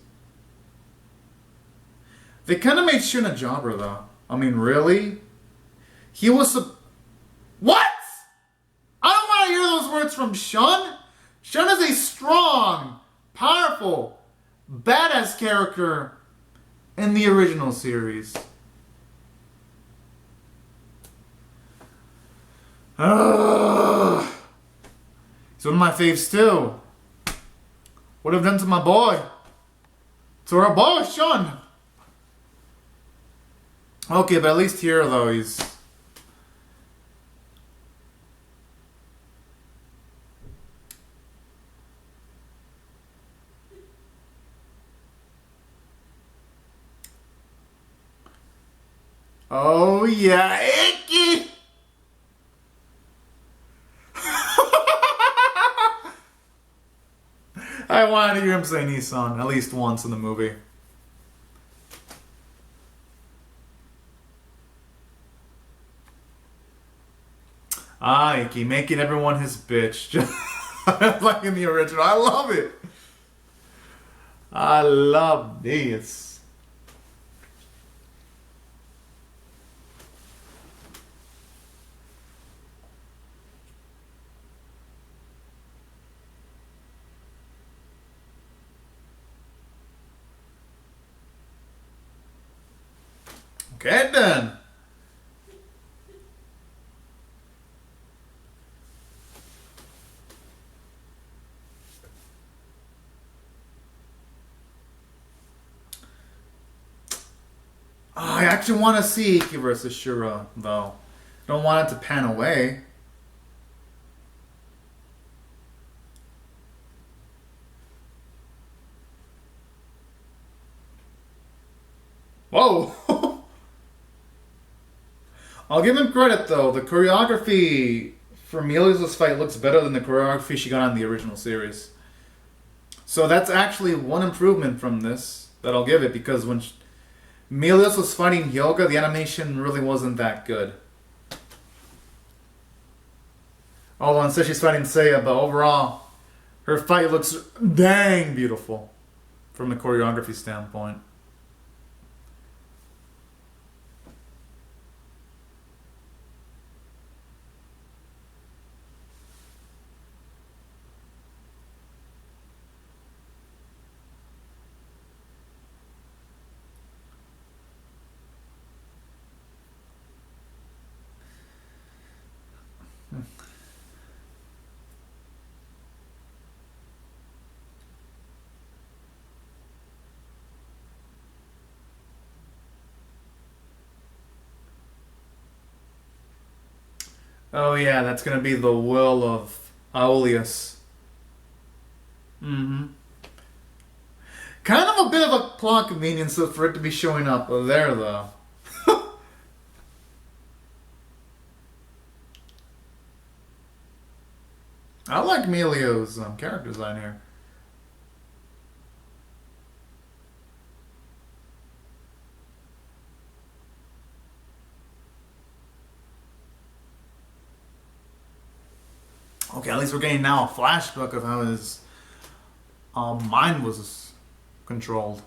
They kind of made Shun a jobber, though. I mean, really? He was What? I don't want to hear those words from Shun. Shun is a strong, powerful, badass character in the original series. He's one of my faves too. What have done to my boy? To our boy, Shun. Okay, but at least here though he's... Oh yeah, Icky! I wanted to hear him say Nissan at least once in the movie. Ah, Icky, making everyone his bitch. Just like in the original. I love it. I love this. Okay then. Oh, I actually want to see Iki versus Shura, though. Don't want it to pan away. I'll give him credit though. The choreography for Melia's fight looks better than the choreography she got on the original series. So that's actually one improvement from this that I'll give it, because when Melios was fighting Yoga, the animation really wasn't that good. Although instead she's fighting Seiya, but overall, her fight looks dang beautiful from a choreography standpoint. Oh yeah, that's gonna be the will of Aeolus. Mm-hmm. Kind of a bit of a plot convenience for it to be showing up there, though. I like Melio's character design here. Okay, at least we're getting now a flashback of how his mind was controlled.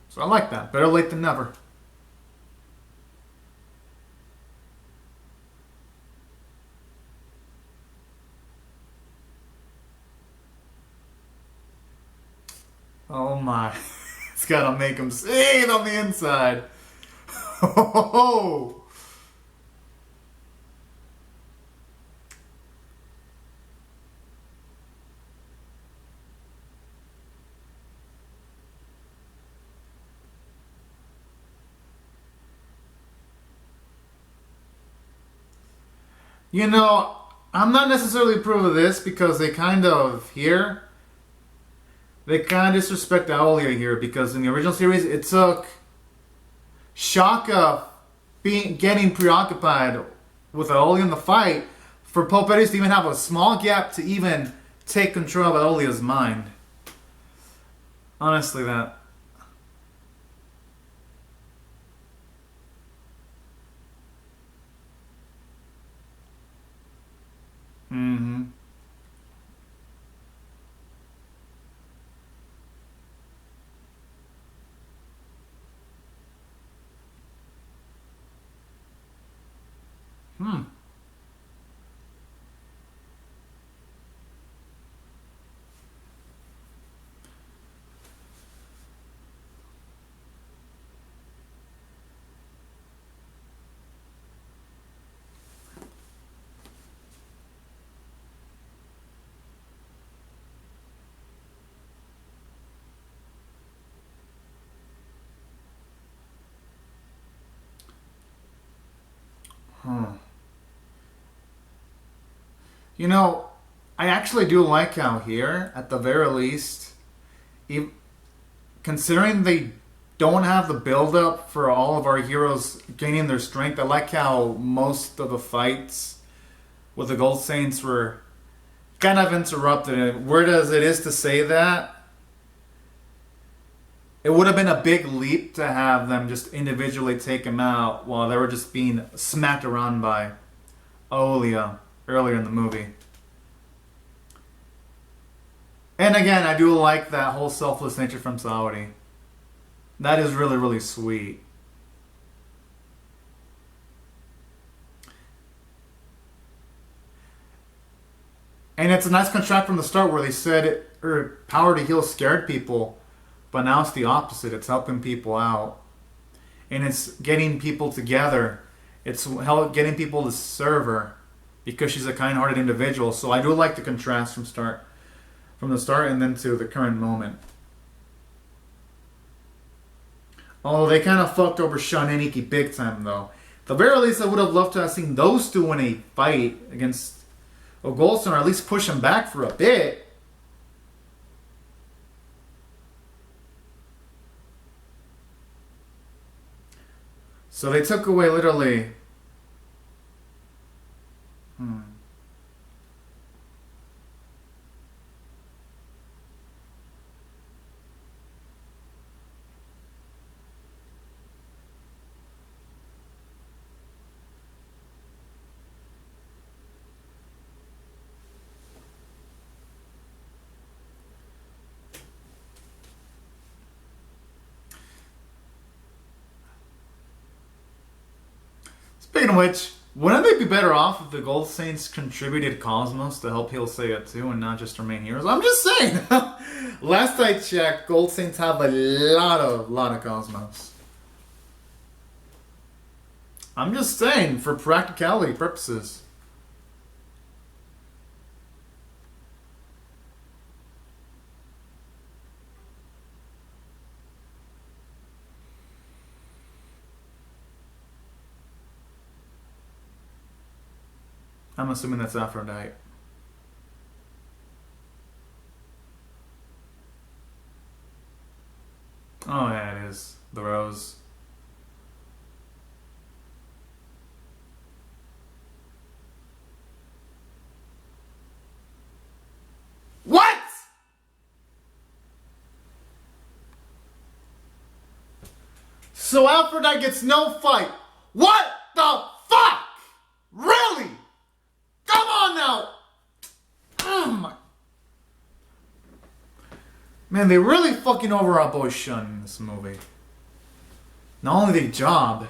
So I like that. Better late than never. Oh my. It's gotta make him see it on the inside. Oh. You know, I'm not necessarily approve of this because they kind of disrespect Aolia here, because in the original series it took Shaka getting preoccupied with Aolia in the fight for Poperis to even have a small gap to even take control of Aolia's mind. Honestly, that. Mm-hmm. Hmm. Huh. You know, I actually do like how here, at the very least, ev considering they don't have the build up for all of our heroes gaining their strength, I like how most of the fights with the Gold Saints were kind of interrupted. And weird as it is to say that, it would have been a big leap to have them just individually take him out while they were just being smacked around by Aolia earlier in the movie. And again, I do like that whole selfless nature from Saori. That is really, really sweet. And it's a nice contrast from the start where they said her power to heal scared people, but now it's the opposite. It's helping people out. And it's getting people together. It's getting people to serve her because she's a kind-hearted individual. So I do like the contrast from the start and then to the current moment. Although they kind of fucked over Sean and Ikki big time, though. At the very least, I would have loved to have seen those two in a fight against Ogolson, or at least push him back for a bit. So they took away literally Speaking of which, wouldn't they be better off if the Gold Saints contributed Cosmos to help heal Seiya too, and not just our main heroes? I'm just saying. Last I checked, Gold Saints have a lot of Cosmos. I'm just saying, for practicality purposes. I'm assuming that's Aphrodite. Oh yeah, it is. The rose. What?! So Aphrodite gets no fight. What the fuck?! Really?! Come on now! Oh my... Man, they really fucking over our boy Shun in this movie. Not only their job,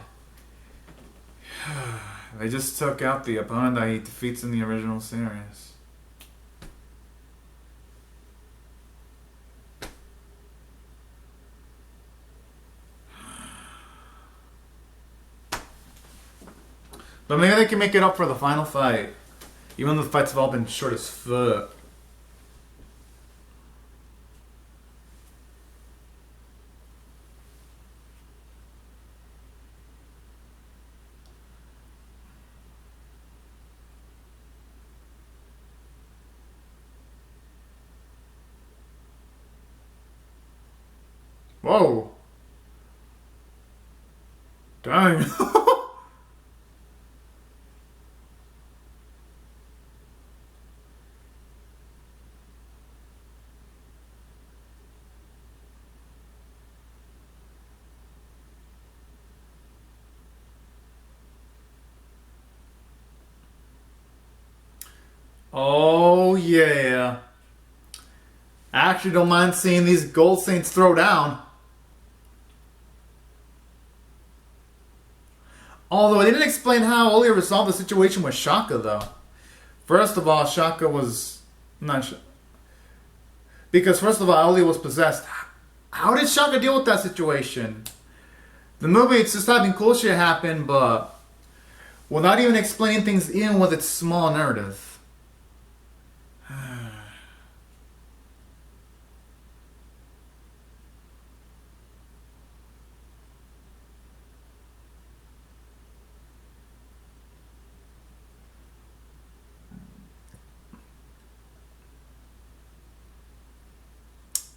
they just took out the opponent that he defeats in the original series. But maybe they can make it up for the final fight. Even though the fights have all been short as fuck. Whoa. Dang. Oh yeah. I actually don't mind seeing these Gold Saints throw down. Although I didn't explain how Oli resolved the situation with Shaka though. First of all, Shaka was not sure. Because first of all, Oli was possessed. How did Shaka deal with that situation? The movie, it's just having cool shit happen, but without even explaining things in with its small narrative.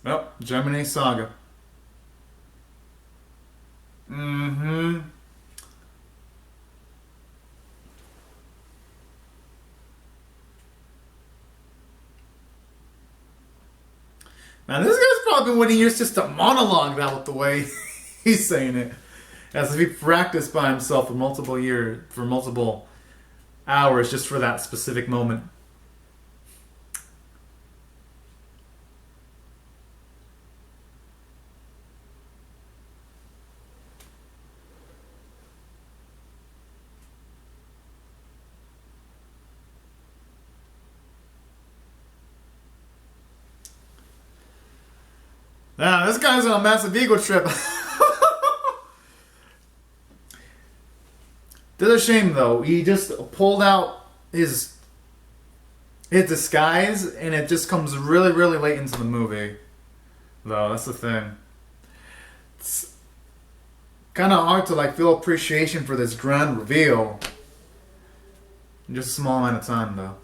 Well, Gemini Saga. Mm-hmm. Now this guy's probably been waiting years just to monologue that with the way he's saying it. As if he practiced by himself for multiple years, for multiple hours just for that specific moment. Now, this guy's on a massive ego trip. It's a shame though. He just pulled out his disguise, and it just comes really, really late into the movie. Though that's the thing. It's kind of hard to like feel appreciation for this grand reveal in just a small amount of time, though.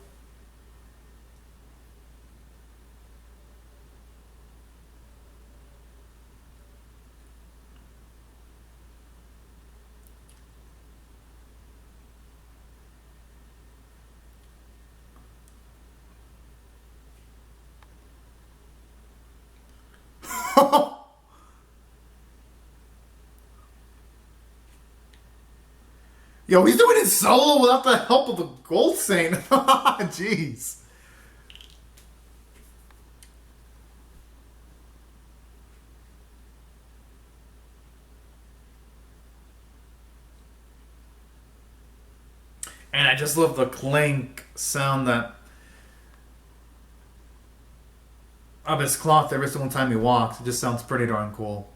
Yo, he's doing it solo without the help of a Gold Saint. Jeez. And I just love the clink sound that of his cloth every single time he walks. It just sounds pretty darn cool.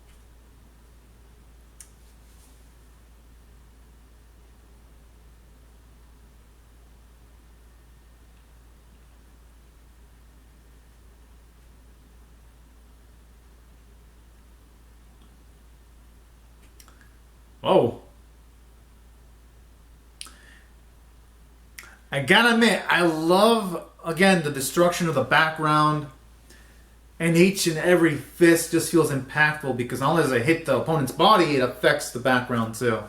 Oh. I gotta admit, I love, again, the destruction of the background. And each and every fist just feels impactful because not only does it hit the opponent's body, it affects the background too.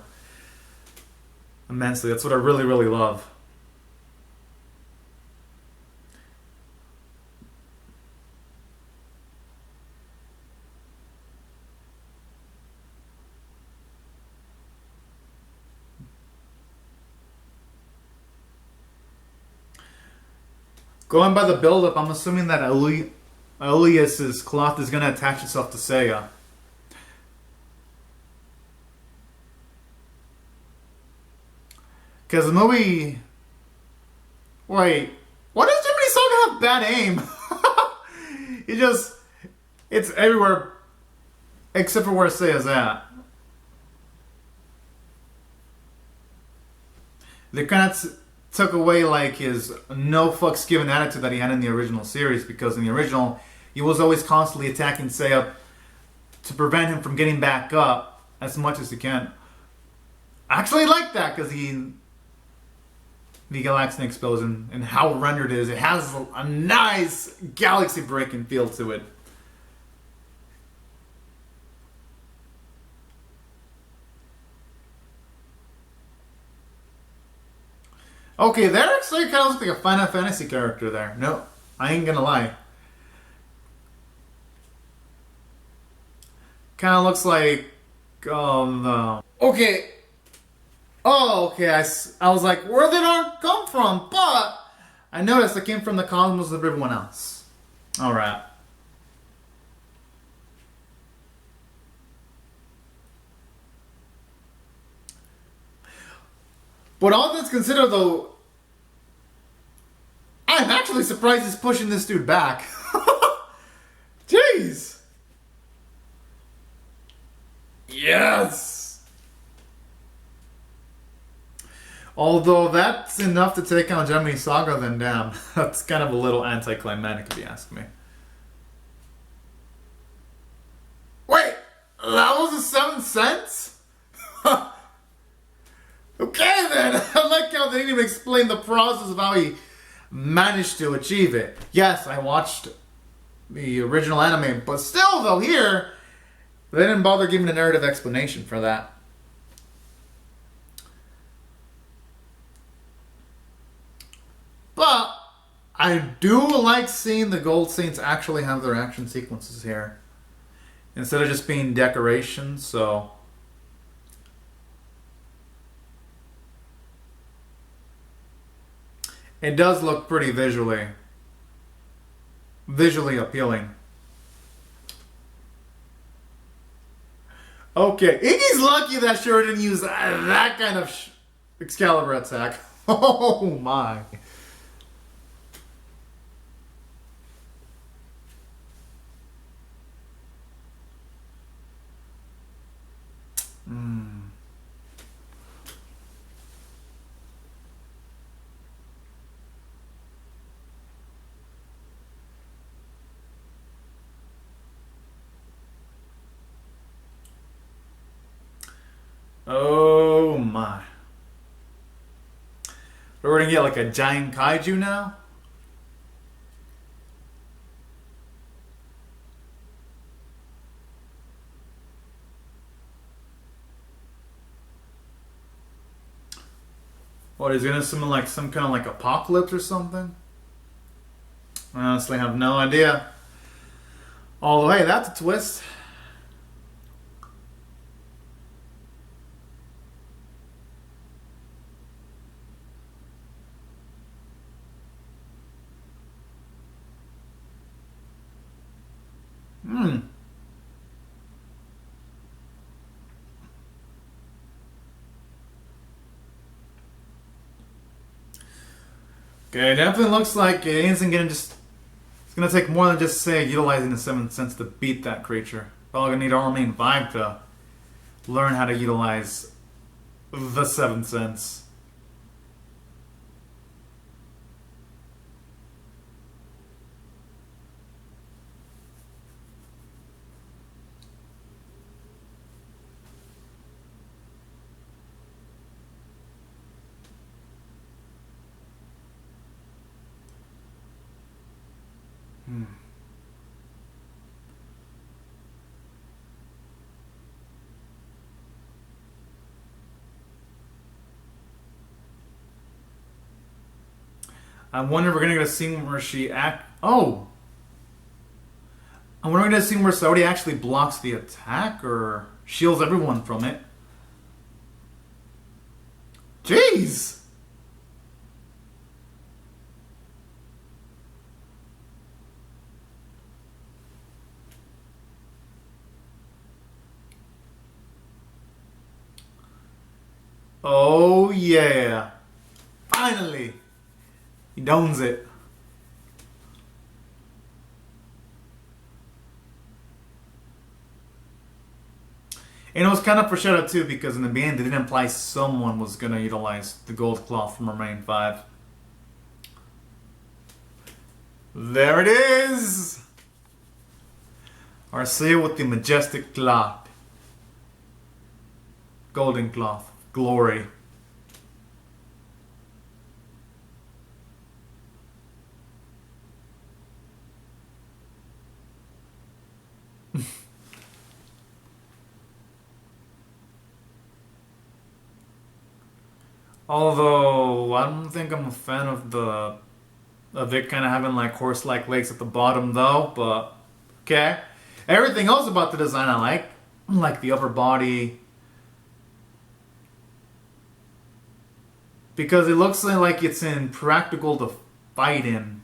Immensely. That's what I really, really love. Going by the build-up, I'm assuming that Elias's cloth is going to attach itself to Seiya. Because the movie... Wait, why does Jiminy Saga have bad aim? It just... It's everywhere except for where Seiya's at. They kind of took away like his no fucks given attitude that he had in the original series, because in the original he was always constantly attacking Seiya to prevent him from getting back up as much as he can. I actually like that because the Galaxian Explosion and how rendered it is. It has a nice galaxy breaking feel to it. Okay, there actually kind of looks like a Final Fantasy character there. No, I ain't gonna lie. Kind of looks like, okay. Oh, okay. I was like, where did art come from? But I noticed it came from the cosmos of everyone else. All right. But all things considered, though, I'm actually surprised he's pushing this dude back. Jeez. Yes. Although that's enough to take out Gemini Saga, then damn, that's kind of a little anticlimactic if you ask me. Wait, that was a 7 cents? Okay then, I like how they didn't even explain the process of how he managed to achieve it. Yes, I watched the original anime, but still though here, they didn't bother giving a narrative explanation for that. But I do like seeing the Gold Saints actually have their action sequences here, instead of just being decorations, so... It does look pretty visually appealing. Okay, Iggy's lucky that sure didn't use that kind of Excalibur attack. Oh my. Oh my. We're gonna get like a giant kaiju now? What, is it gonna summon like some kind of like apocalypse or something? I honestly have no idea. Although, hey, that's a twist. Okay, it definitely looks like it isn't gonna just. It's gonna take more than just say utilizing the seventh sense to beat that creature. Probably gonna need our main vibe to learn how to utilize the seventh sense. Hmm. I wonder if we're gonna get a scene where she act. Oh, I wonder if we're gonna get a scene where Saudi actually blocks the attack or shields everyone from it. Jeez. Oh yeah. Finally. He downs it. And it was kind of foreshadowed too because in the beginning they didn't imply someone was gonna utilize the gold cloth from Remain 5. There it is! Our Seiya with the majestic cloth. Golden cloth. Glory. Although I don't think I'm a fan of the of it kind of having like horse-like legs at the bottom though, but okay. Everything else about the design I like the upper body, because it looks like it's impractical to fight in.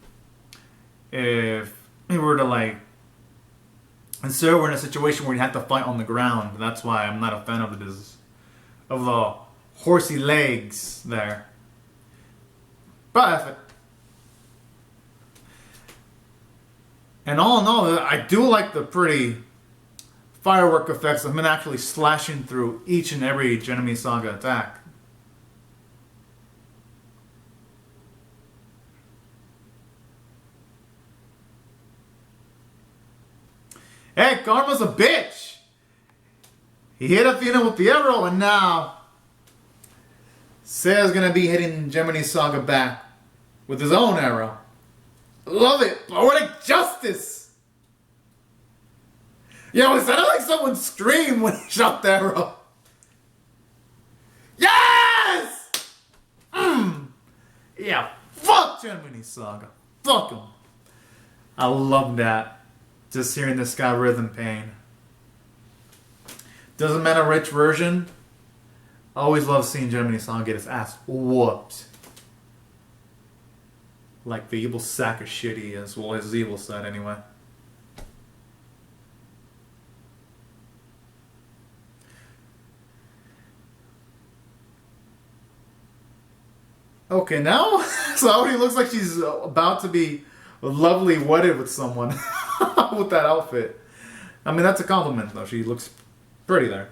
If we were to like, and so we're in a situation where you have to fight on the ground. That's why I'm not a fan of the horsey legs there. But and all in all, I do like the pretty firework effects of him actually slashing through each and every Enemy Saga attack. Hey, Karma's a bitch! He hit Athena with the arrow, and now Seiya's gonna be hitting Gemini Saga back with his own arrow. Love it! Poetic justice! Yo, it sounded like someone screamed when he shot the arrow. Yes! Yeah, fuck Gemini Saga. Fuck him. I love that. Just hearing this guy rhythm pain. Doesn't matter which version. I always love seeing Gemini Saga get his ass whooped. Like the evil sack of shit he is. Well, his evil side anyway. Okay, now Saudi looks like she's about to be lovely wedded with someone with that outfit. I mean, that's a compliment, though. She looks pretty there.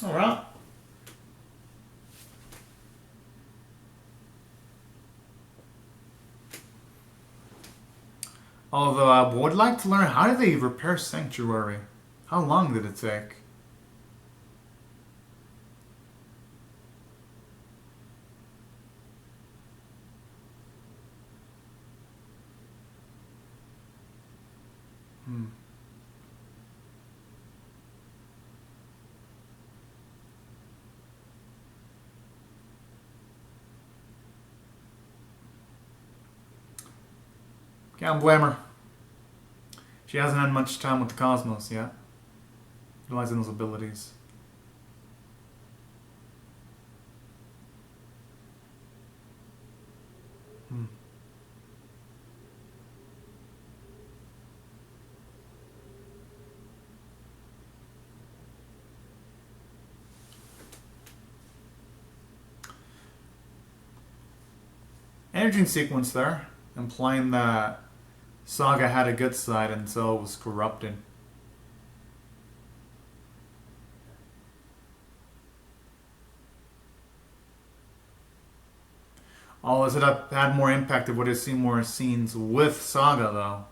All right. Although I would like to learn, how did they repair Sanctuary? How long did it take? Can't blame her. She hasn't had much time with the Cosmos yet. Utilizing those abilities. ending sequence there, implying that Saga had a good side and so was corrupted. Oh, it have had more impact if would have seen more scenes with Saga though.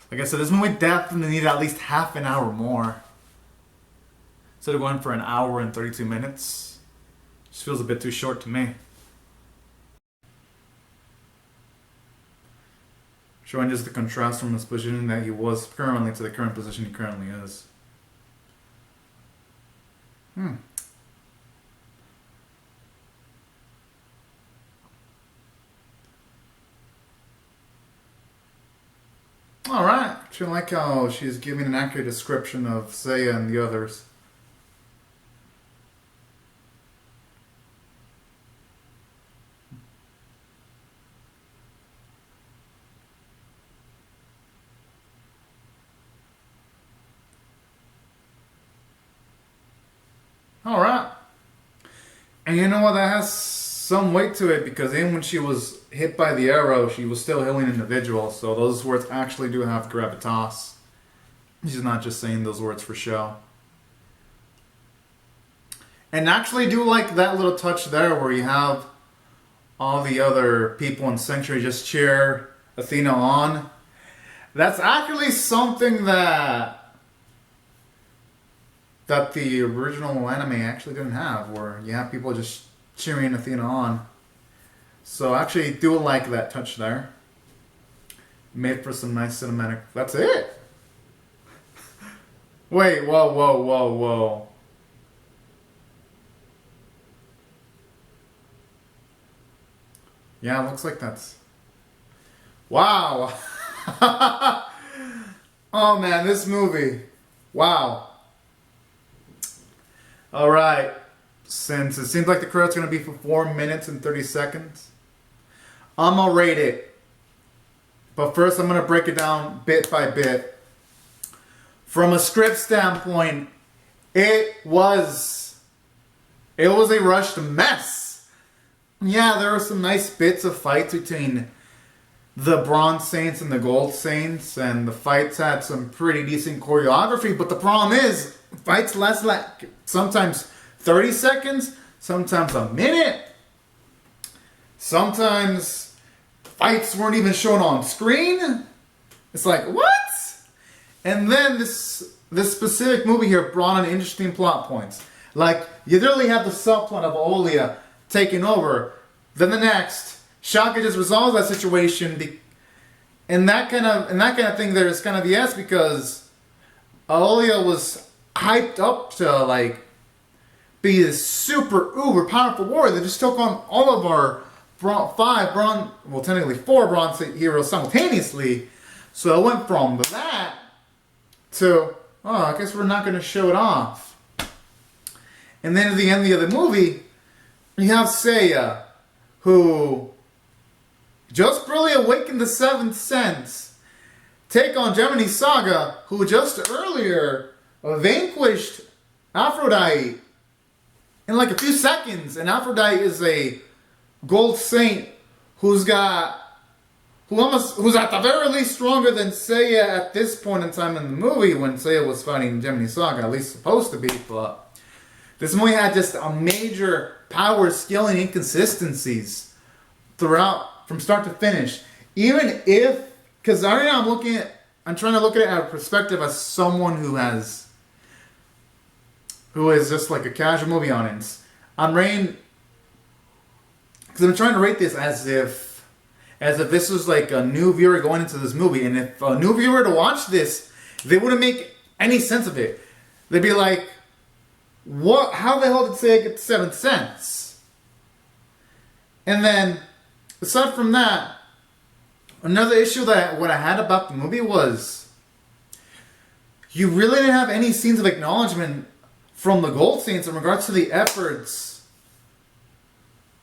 Like I said, this movie definitely needed at least half an hour more. Instead of going for an hour and 32 minutes. Just feels a bit too short to me. Showing just the contrast from his position that he was currently to the current position he currently is. Alright. Actually, I like how she's giving an accurate description of Seiya and the others. Alright. And you know what? That has some weight to it because even when she was hit by the arrow, she was still healing individuals. So those words actually do have gravitas. She's not just saying those words for show. And actually do like that little touch there where you have all the other people in Sanctuary just cheer Athena on. That's actually something that the original anime actually didn't have, where you have people just cheering Athena on. So I actually do like that touch there. Made for some nice cinematic. That's it. Wait, whoa, whoa, whoa, whoa. Yeah, it looks like that's... Wow. Oh man, this movie. Wow. Alright. Since it seems like the credit's going to be for 4 minutes and 30 seconds, I'm going to rate it. But first I'm going to break it down bit by bit. From a script standpoint, it was a rushed mess. Yeah, there were some nice bits of fights between the Bronze Saints and the Gold Saints, and the fights had some pretty decent choreography, but the problem is, fights last like sometimes 30 seconds, sometimes a minute. Sometimes fights weren't even shown on screen. It's like, what? And then this specific movie here brought in interesting plot points. Like, you literally have the subplot of Olia taking over. Then the next, Shaka just resolves that situation. And that kind of thing there is kind of BS because Olia was hyped up to like be this super uber powerful warrior that just took on all of our technically 4 bronze heroes simultaneously. So it went from that to, oh, I guess we're not going to show it off. And then at the end of the movie, you have Seiya, who just barely awakened the 7th sense, take on Gemini Saga, who just earlier vanquished Aphrodite in like a few seconds. And Aphrodite is a gold saint who's at the very least stronger than Seiya at this point in time in the movie when Seiya was fighting Gemini Saga, at least supposed to be. But this movie had just a major power scaling inconsistencies throughout, from start to finish. Even if, because right now I'm trying to look at it out of perspective as someone who is just like a casual movie audience. Because I'm trying to rate this as if this was like a new viewer going into this movie, and if a new viewer to watch this, they wouldn't make any sense of it. They'd be like, "What? How the hell did Seiya get 7th sense?" And then, aside from that, another issue that what I had about the movie was you really didn't have any scenes of acknowledgement from the Gold Saints in regards to the efforts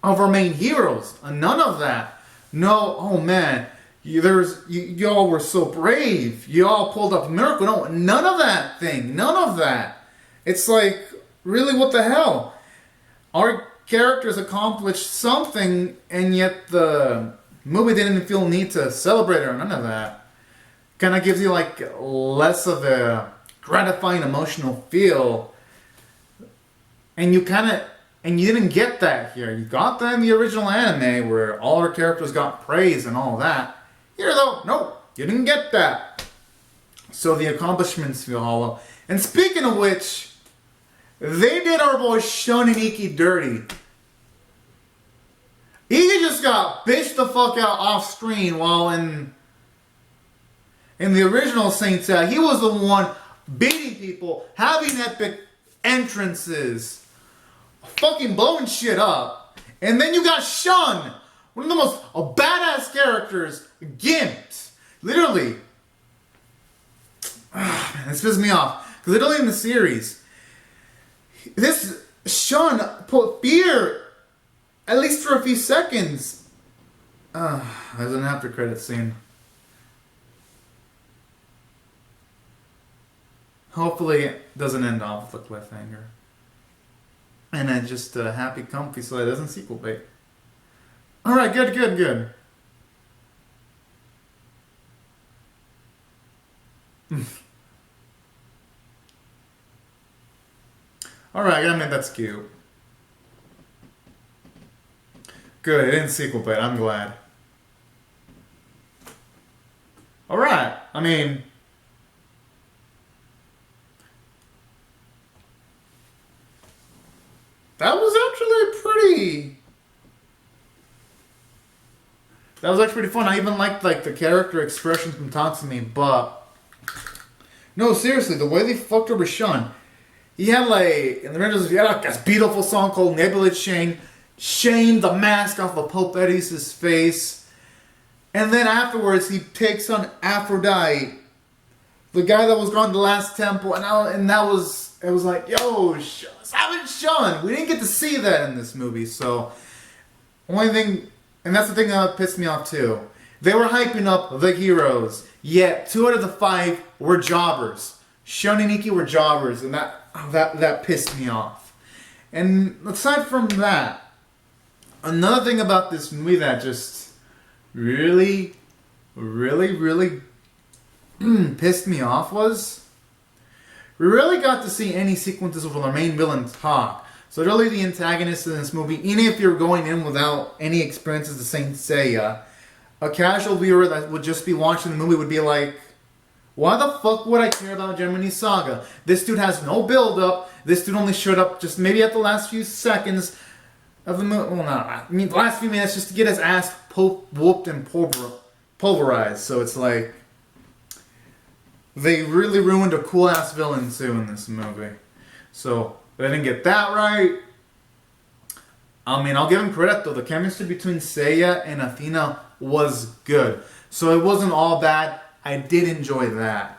of our main heroes. None of that. No, oh man, y'all were so brave. Y'all pulled up a miracle. No, none of that thing. None of that. It's like, really, what the hell? Our characters accomplished something, and yet the movie didn't feel need to celebrate or none of that. Kind of gives you like less of a gratifying emotional feel, and you didn't get that here. You got that in the original anime where all our characters got praise and all that. Here though, nope, you didn't get that. So the accomplishments feel hollow. And speaking of which, they did our boy Shun and Iki dirty. Iki just got bitched the fuck out off screen while in the original Saint Seiya, he was the one beating people, having epic entrances, fucking blowing shit up. And then you got Shun, one of the most badass characters, gimped. Literally. Man, this pisses me off. Because literally in the series, this Shun put fear, at least for a few seconds. There's an after credit scene. Hopefully it doesn't end off with a cliffhanger. And then just happy comfy so it doesn't sequel bait. Alright, good. Alright, I mean that's cute. Good, it didn't sequel bait, I'm glad. Alright, I mean... That was actually pretty fun. I even liked like the character expressions from Tatsumi, but no, seriously, the way they fucked over Shun, he had like in the Rangers, he had like this beautiful song called Nebulous Shane, Shane the mask off of Pope Eddy's face, and then afterwards he takes on Aphrodite, the guy that was gone to the last temple, and that was it was like, yo, Savage Shun. We didn't get to see that in this movie, so only thing, and that's the thing that pissed me off too. They were hyping up the heroes, yet 2 out of the 5 were jobbers. Shun and Iki were jobbers, and that pissed me off. And aside from that, another thing about this movie that just really pissed me off was we really got to see any sequences where the main villain talk. So really the antagonist in this movie, even if you're going in without any experiences to Saint Seiya, a casual viewer that would just be watching the movie would be like, why the fuck would I care about Gemini's Saga? This dude has no build-up. This dude only showed up just maybe at the last few seconds of the movie. Well, I mean, the last few minutes just to get his ass whooped and pulverized. So it's like, they really ruined a cool-ass villain too in this movie. So, they didn't get that right. I mean, I'll give him credit though. The chemistry between Seiya and Athena was good. So it wasn't all bad. I did enjoy that.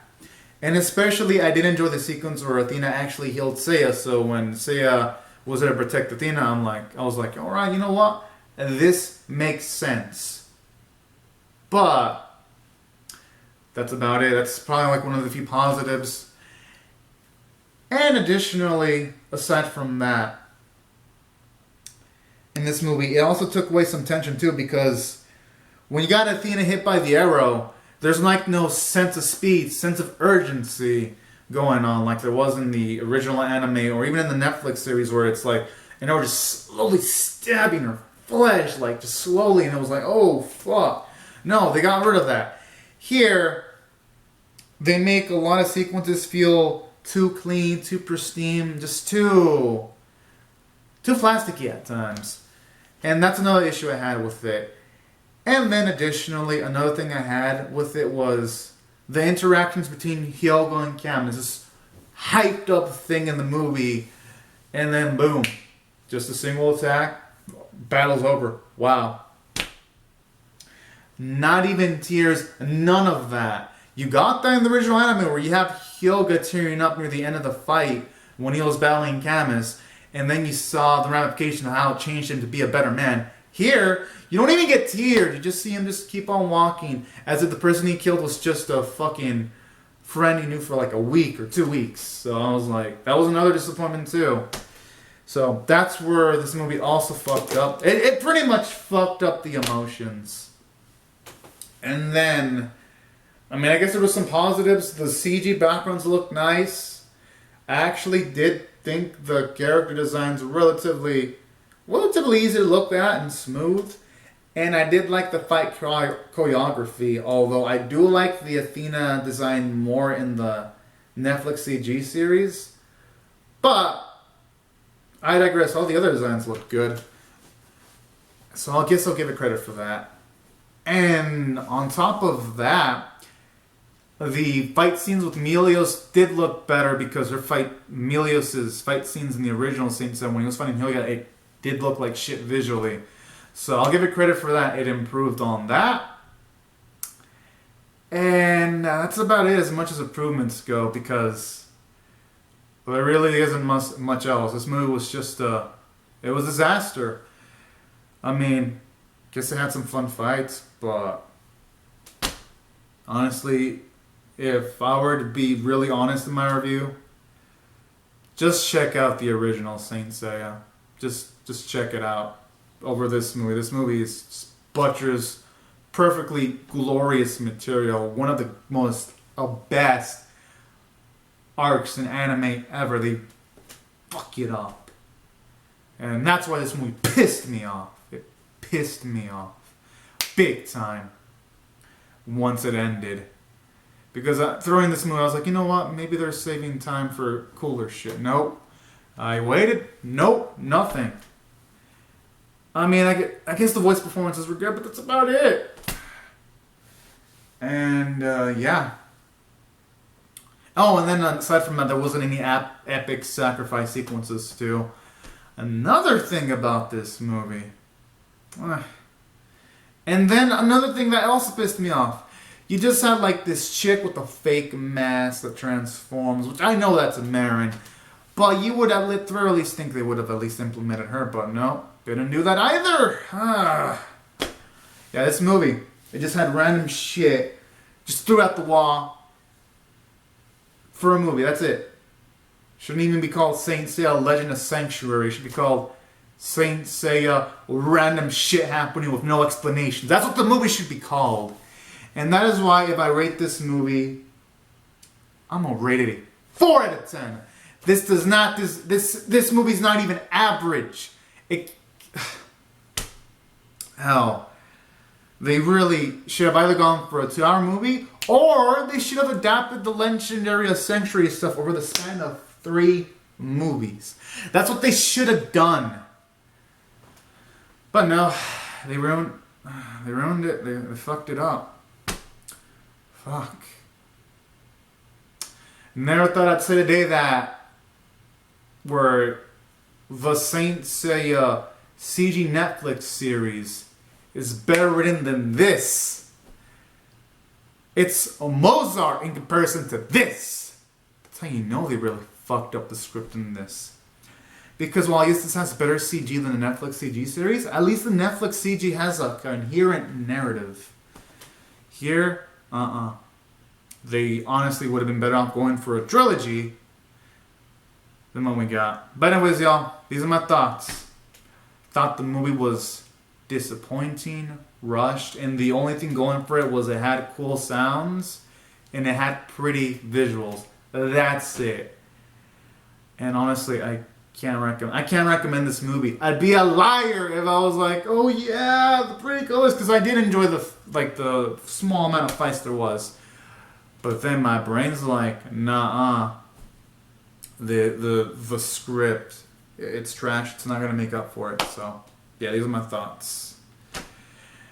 And especially, I did enjoy the sequence where Athena actually healed Seiya. So when Seiya was there to protect Athena, I was like, alright, you know what? This makes sense. But that's about it. That's probably like one of the few positives. And additionally, aside from that, in this movie, it also took away some tension too, because when you got Athena hit by the arrow, there's like no sense of speed, sense of urgency going on like there was in the original anime or even in the Netflix series where it's like, and they were just slowly stabbing her flesh, like just slowly, and it was like, oh fuck. No, they got rid of that. Here, they make a lot of sequences feel too clean, too pristine, just too plasticky at times. And that's another issue I had with it. And then additionally, another thing I had with it was the interactions between Hyogo and Cam. There's this hyped up thing in the movie, and then boom, just a single attack, battle's over. Wow. Not even tears, none of that. You got that in the original anime where you have Hyoga tearing up near the end of the fight when he was battling Camus, and then you saw the ramification of how it changed him to be a better man. Here, you don't even get teared. You just see him just keep on walking as if the person he killed was just a fucking friend he knew for like a week or 2 weeks. So I was like, that was another disappointment too. So that's where this movie also fucked up. It pretty much fucked up the emotions. And then, I mean, I guess there was some positives. The CG backgrounds look nice. I actually did think the character designs were relatively easy to look at and smooth. And I did like the fight choreography, although I do like the Athena design more in the Netflix CG series. But I digress. All the other designs look good. So I guess I'll give it credit for that. And on top of that, the fight scenes with Melios did look better because Melios's fight scenes in the original Saint Seiya when he was fighting Hylia, it did look like shit visually. So I'll give it credit for that. It improved on that. And that's about it as much as improvements go because there really isn't much else. This movie was just it was a disaster. I mean, guess it had some fun fights, but honestly, if I were to be really honest in my review, just check out the original Saint Seiya. Just check it out over this movie. This movie is butchers perfectly glorious material. One of the most best arcs in anime ever. They fuck it up. And that's why this movie pissed me off. It pissed me off. Big time. Once it ended. Because throwing this movie, I was like, you know what? Maybe they're saving time for cooler shit. Nope. I waited. Nope. Nothing. I mean, I guess the voice performances were good, but that's about it. And, yeah. Oh, and then aside from that, there wasn't any epic sacrifice sequences, too. Another thing about this movie. And then another thing that also pissed me off. You just had like this chick with a fake mask that transforms, which I know that's a Marin. But you would at least think they would have at least implemented her, but no. Didn't do that either. Yeah, this movie, it just had random shit. Just threw out the wall for a movie. That's it. Shouldn't even be called Saint Seiya Legend of Sanctuary. It should be called Saint Seiya Random Shit Happening with No Explanations. That's what the movie should be called. And that is why if I rate this movie, I'm gonna rate it a 4 out of 10. This movie's not even average. Hell, they really should have either gone for a 2-hour movie or they should have adapted the legendary Sanctuary stuff over the span of 3 movies. That's what they should have done. But no, they ruined it. They fucked it up. Fuck. Never thought I'd say today that where the Saint Seiya CG Netflix series is better written than this. It's a Mozart in comparison to this. That's how you know they really fucked up the script in this. Because while yes, this has better CG than the Netflix CG series, at least the Netflix CG has a coherent narrative. Here, they honestly would have been better off going for a trilogy than what we got. But anyways, y'all, these are my thoughts. Thought the movie was disappointing, rushed, and the only thing going for it was it had cool sounds and it had pretty visuals. That's it. And honestly, I can't recommend this movie. I'd be a liar if I was like, oh yeah, the pretty colors, because I did enjoy the small amount of fights there was. But then my brain's like, nah, the script, it's trash. It's not gonna make up for it. So yeah, these are my thoughts.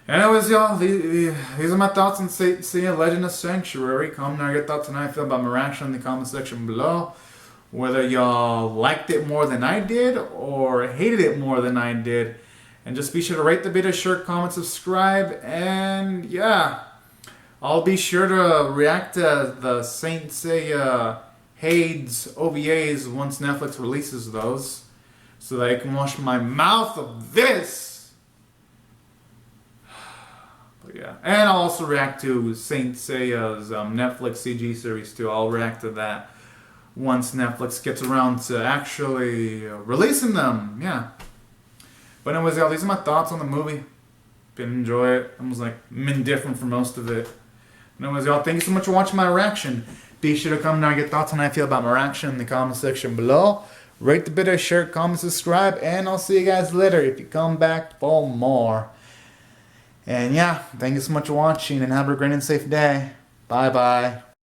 Anyways, y'all, these are my thoughts on Saint Seiya Legend of Sanctuary. Comment on your thoughts and how you feel about my reaction in the comment section below. Whether y'all liked it more than I did or hated it more than I did. And just be sure to rate the video, share, comment, subscribe, and yeah. I'll be sure to react to the Saint Seiya Hades OVAs once Netflix releases those. So that I can wash my mouth of this. But yeah. And I'll also react to Saint Seiya's Netflix CG series too. I'll react to that once Netflix gets around to actually releasing them. Yeah. But anyways, y'all, these are my thoughts on the movie. Didn't enjoy it. I was like, I'm indifferent for most of it. Anyways, y'all, thank you so much for watching my reaction. Be sure to comment down your thoughts on how I feel about my reaction in the comment section below. Rate the video, share, comment, subscribe, and I'll see you guys later if you come back for more. And yeah, thank you so much for watching, and have a great and safe day. Bye-bye.